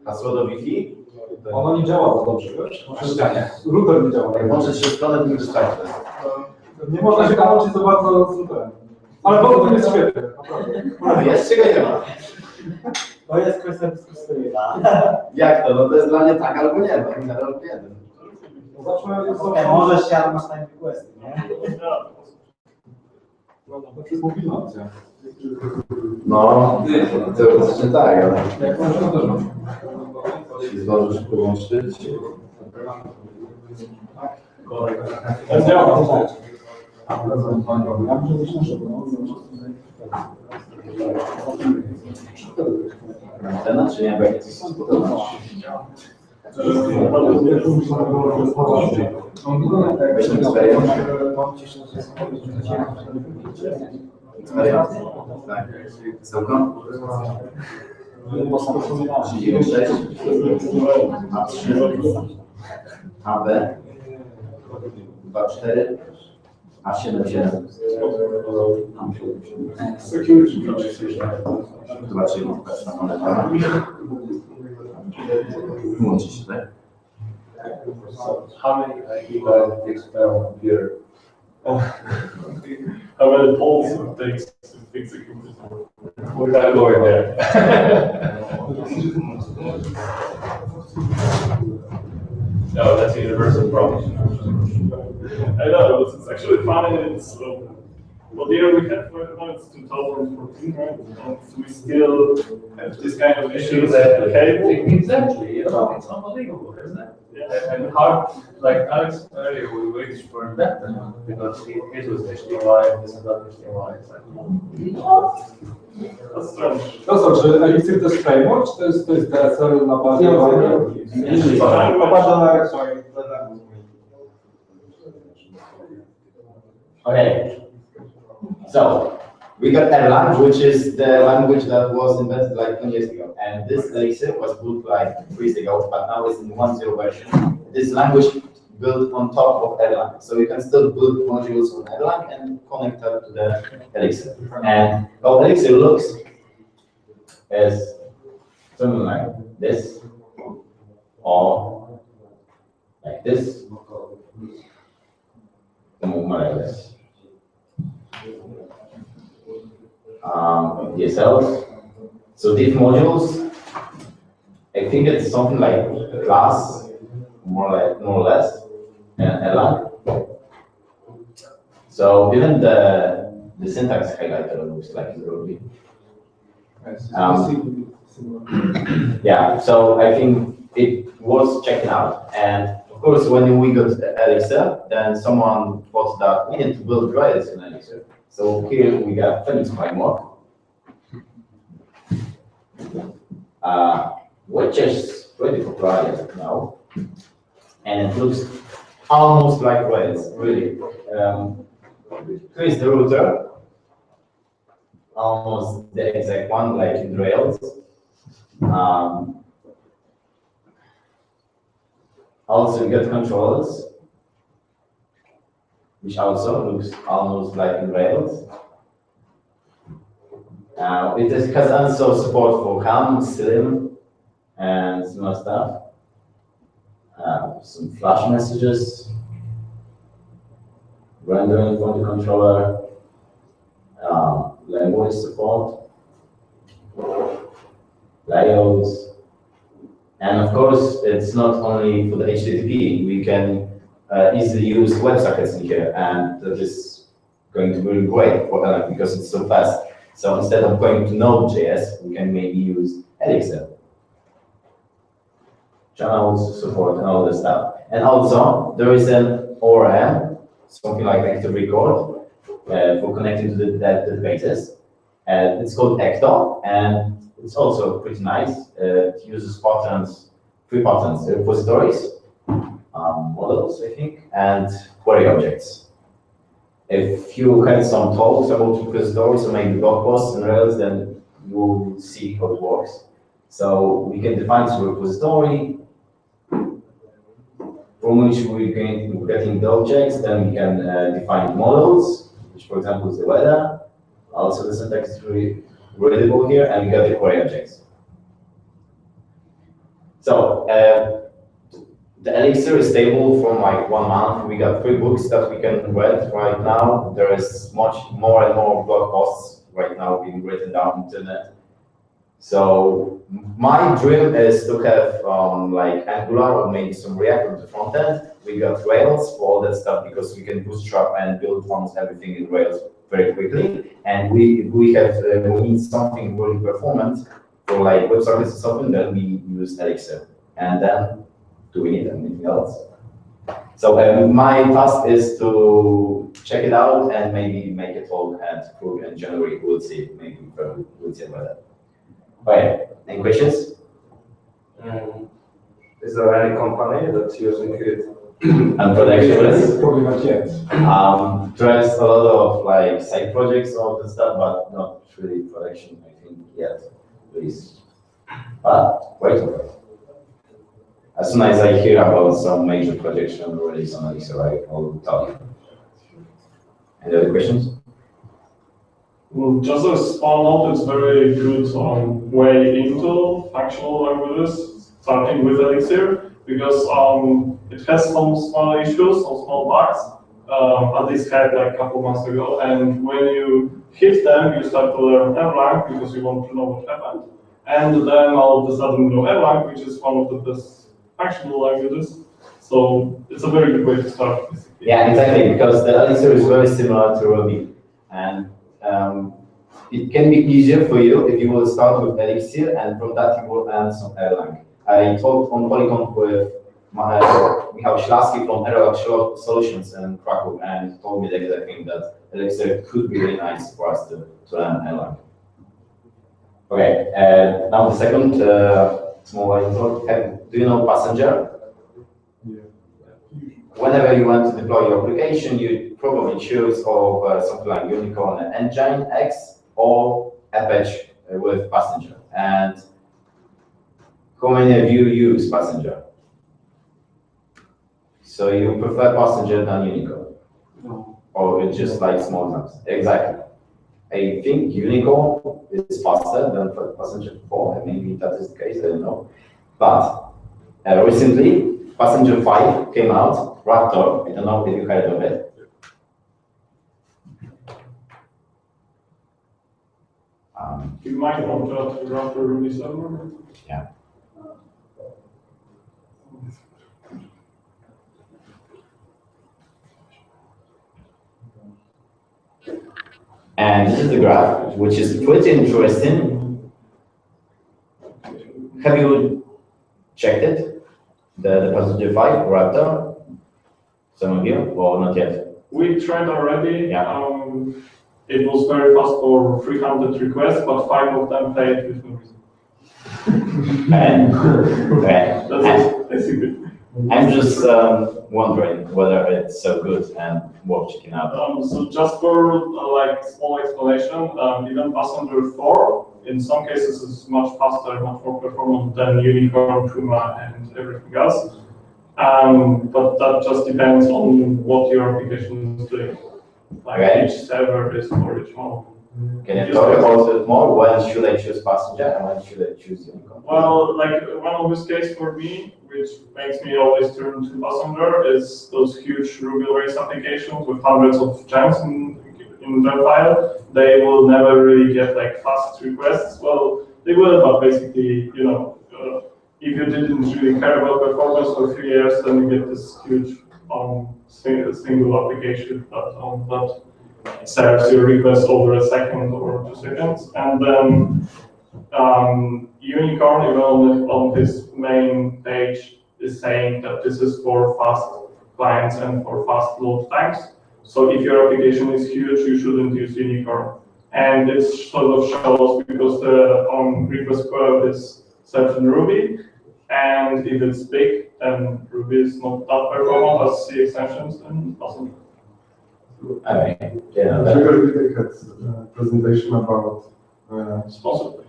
Hasło do Wi-Fi? Ono nie działa za dobrze, wiesz? Na ścianie. Router nie działa. Jak włączyć się stronę, to już starczy. Nie można się połączyć za bardzo z routerem. Ale poza tym jest świetny, naprawdę. Jeszcze go nie ma. To jest kwestia dyskusyjna. Jak to? No to jest dla mnie tak albo nie, no nie albo jeden. Zawsze jest Możesz się masz time requesty, nie? to jest mobilna opcja. No, teoretycznie tak, ale Jak możesz, to też masz. jeśli zdążysz połączyć. To działa. Antena, czy nie? Bo jak coś spodobasz. Weź mi eksperyment. Eksperyment? Tak. Wysoko? 36, A3, AB, 24, A77. Zobaczymy, włączy się, tak? How many IT guys experiment here? How many polls it takes to fix a computer? We're not going there. No, that's a universal problem. I know, it's actually funny. It's what year we have right now? It's 2014, right? And we still have this kind of issues at the cable. Exactly, you know, it's unbelievable, isn't it? Yeah. And hard, like Alex earlier, we waited for that because it was HDMI, this is not HDMI. It's like, That's strange. To co, czy Elixir to jest framework, czy to jest DSL na bazie? Oparta na swoim. Okay. So we got Erlang, which is the language that was invented like 20 years ago. And this Elixir was built like 3 years ago, but now it's in 1.0 version. This language built on top of Erlang. So you can still build modules on Erlang and connect that to the Elixir. And how Elixir looks is something like this, or like this, more like this. DSLs. So diff modules, I think it's something like class, more or less, and Erlang. So even the syntax highlighter looks like Ruby. Yeah, so I think it was checking out, and of course when we got Elixir, then someone thought that we need to build Rails in Elixir. So here we got Phoenix framework, which is pretty popular now, and it looks almost like Rails, really. Here is the router, almost the exact one like in Rails. Also, we got controllers, which also looks almost like in Rails. It has also support for Ham, Slim, and some other stuff. Some flash messages, rendering from the controller, language support, layouts, and of course, it's not only for the HTTP. We can easily use WebSockets in here, and that is going to be really great for Erlang because it's so fast. So instead of going to Node.js, we can maybe use Elixir. Channels, support, and all this stuff. And also, there is an ORM, something like active record, for connecting to the databases. It's called Ecto, and it's also pretty nice. It uses patterns, three patterns, repositories, models, I think, and query objects. If you had some talks about repositories or maybe blog posts and Rails, then you will see how it works. So we can define this repository from which we're getting the objects, then we can define models, which for example is the weather. Also the syntax is really readable here, and we got the query objects. So the Elixir is stable from like 1 month. We got 3 books that we can read right now. There is much more and more blog posts right now being written down on the internet. So my dream is to have like Angular or maybe some React on the front end. We got Rails for all that stuff because we can bootstrap and build almost everything in Rails very quickly. And we need something really performant for like WebSockets or something, then we use Elixir. And then do we need anything else? So my task is to check it out and maybe make a talk at Prug in January. We'll see. Maybe we'll see about that. Okay, any questions? Is there any company that's using it? And production? Probably not yet. There's a lot of like side projects and all that stuff, but not really production, I think, yet. Please. But wait for it. As soon as I hear about some major production release on Elixir, I'll tell you. Any other questions? Well, just a small note, it's very good way into functional languages, starting with Elixir, because it has some small issues, some small bugs, at least had like a couple months ago. And when you hit them, you start to learn Erlang because you want to know what happened. And then all of a sudden you know Erlang, which is one of the best functional languages. So it's a very good way to start. Basically. Yeah, exactly, because the Elixir is very similar to Ruby. And it can be easier for you if you will start with Elixir and from that you will learn some Erlang. I talked on Polygon with Michał Ślaski from Erlang Solutions in Prug, and he told me the exact thing that Elixir could be really nice for us to learn Erlang. Okay, now the second small intro. Do you know Passenger? Yeah. Whenever you want to deploy your application, you probably choose of something like Unicorn and Nginx or Apache with Passenger. And how many of you use Passenger? So you prefer Passenger than Unicorn? No. Or it's just like small numbers? Exactly. I think Unicorn is faster than Passenger 4, and maybe that is the case, I don't know. But recently, Passenger 5 came out, Raptor, I don't know if you heard of it. You might want to run for Ruby server. Yeah. And this is the graph, which is pretty interesting. Have you checked it? The Passenger 5 Raptor? Some of you, or not yet? We tried already. Yeah. It was very fast for 300 requests, but 5 of them failed with no reason. That's basically. I'm just wondering whether it's so good and worth checking out. So just for like small explanation, even Passenger 4 in some cases is much faster, much more performant than Unicorn, Puma, and everything else. But that just depends on what your application is doing. Like each server is for each model. Can you talk about it more? When should I choose Passenger and when should I choose Unicorn? Well, like one obvious case for me, which makes me always turn to Passenger, is those huge Ruby race applications with hundreds of chunks in their file. They will never really get like fast requests. Well, they will, but basically, you know, if you didn't really care about performance for 3 years, then you get this huge single application that serves your request over a second or 2 seconds. And then Unicorn, even on his main page, is saying that this is for fast clients and for fast load times. So if your application is huge, you shouldn't use Unicorn. And it sort of shows because the request queue is set in Ruby. And if it's big, then Ruby is not that performant as C extensions and Passenger. Okay. Yeah. We had a presentation about Responsibly.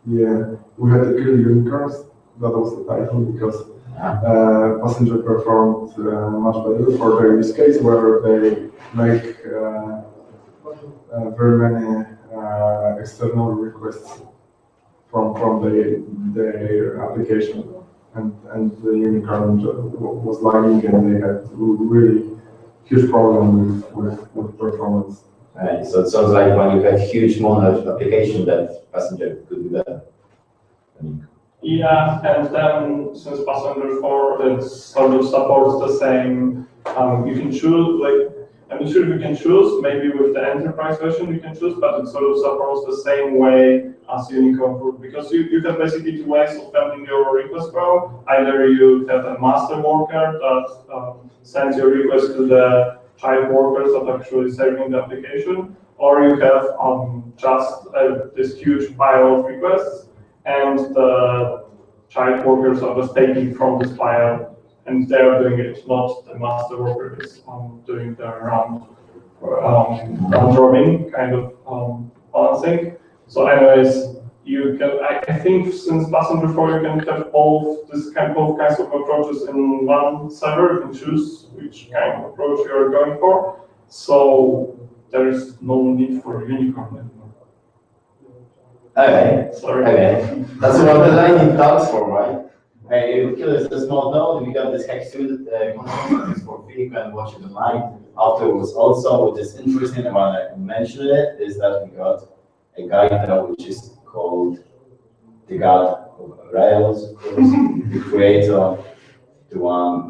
yeah, we had to kill unicorns. That was the title because Passenger performed much better for their use case where they make very many external requests from their application, and the unicorn was lagging, and they had really huge problem with performance. Right. So it sounds like when you have huge amount of application, that Passenger could be better. Yeah, and then since Passenger 4 it sort of supports the same, you can choose, like, I'm not sure if you can choose, maybe with the enterprise version you can choose, but it sort of supports the same way as Unicorn, because you have basically 2 ways of handling your request flow. Either you have a master worker that sends your request to the child workers that are actually serving the application, or you have just this huge pile of requests, and the child workers are just taking from this pile, and they're doing it, not the master worker is doing the round robin kind of balancing. So anyways, you can, I think since Passenger 4 you can have both both kinds of approaches in one server. You can choose which kind of approach you are going for. So there is no need for Unicorn anymore. Okay. Sorry. Okay. That's what the lightning talks for, right? Hey, here's a small note. We got this hack student conference for free. You can watch it online. Afterwards, also, what is interesting, I want to mention it, is that we got a guy there which is called the god of Rails, of course, the creator, the one.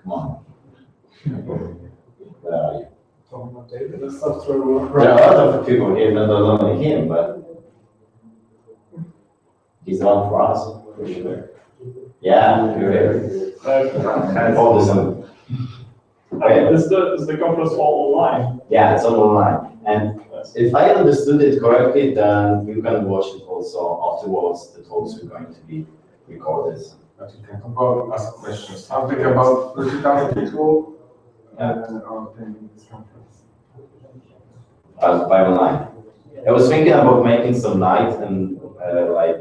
Come on. Where are you? There are a lot of people here, not only him, but he's the one for us, for sure. Yeah, you're here. And all this. Okay. Is the conference all online? Yeah, it's all online. And if I understood it correctly, then you can watch it also afterwards. The talks are going to be recorded. But you can come ask questions. Something about 30,000 people Yeah. are attending this conference. By online. I was thinking about making some night and like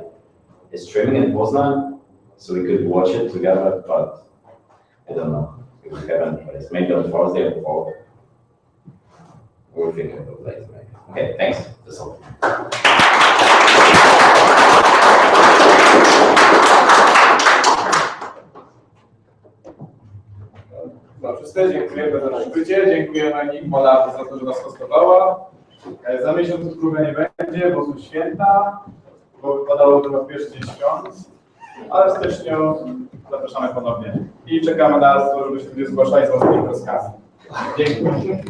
streaming in Poznan, so we could watch it together, but I don't know. If we haven't place. Maybe on Thursday or Friday. We'll think about it later, maybe. Okay, thanks. That's all. Za wszystko dziękujemy za przybycie, dziękujemy Nikola za to, że nas hostowała. Za miesiąc już próby nie będzie, bo są święta, bo wypadało to na pierwszy dzień świąt, ale w styczniu zapraszamy ponownie i czekamy na nas, żebyście ludzie zgłaszali z własnymi wnioskami. Dziękuję.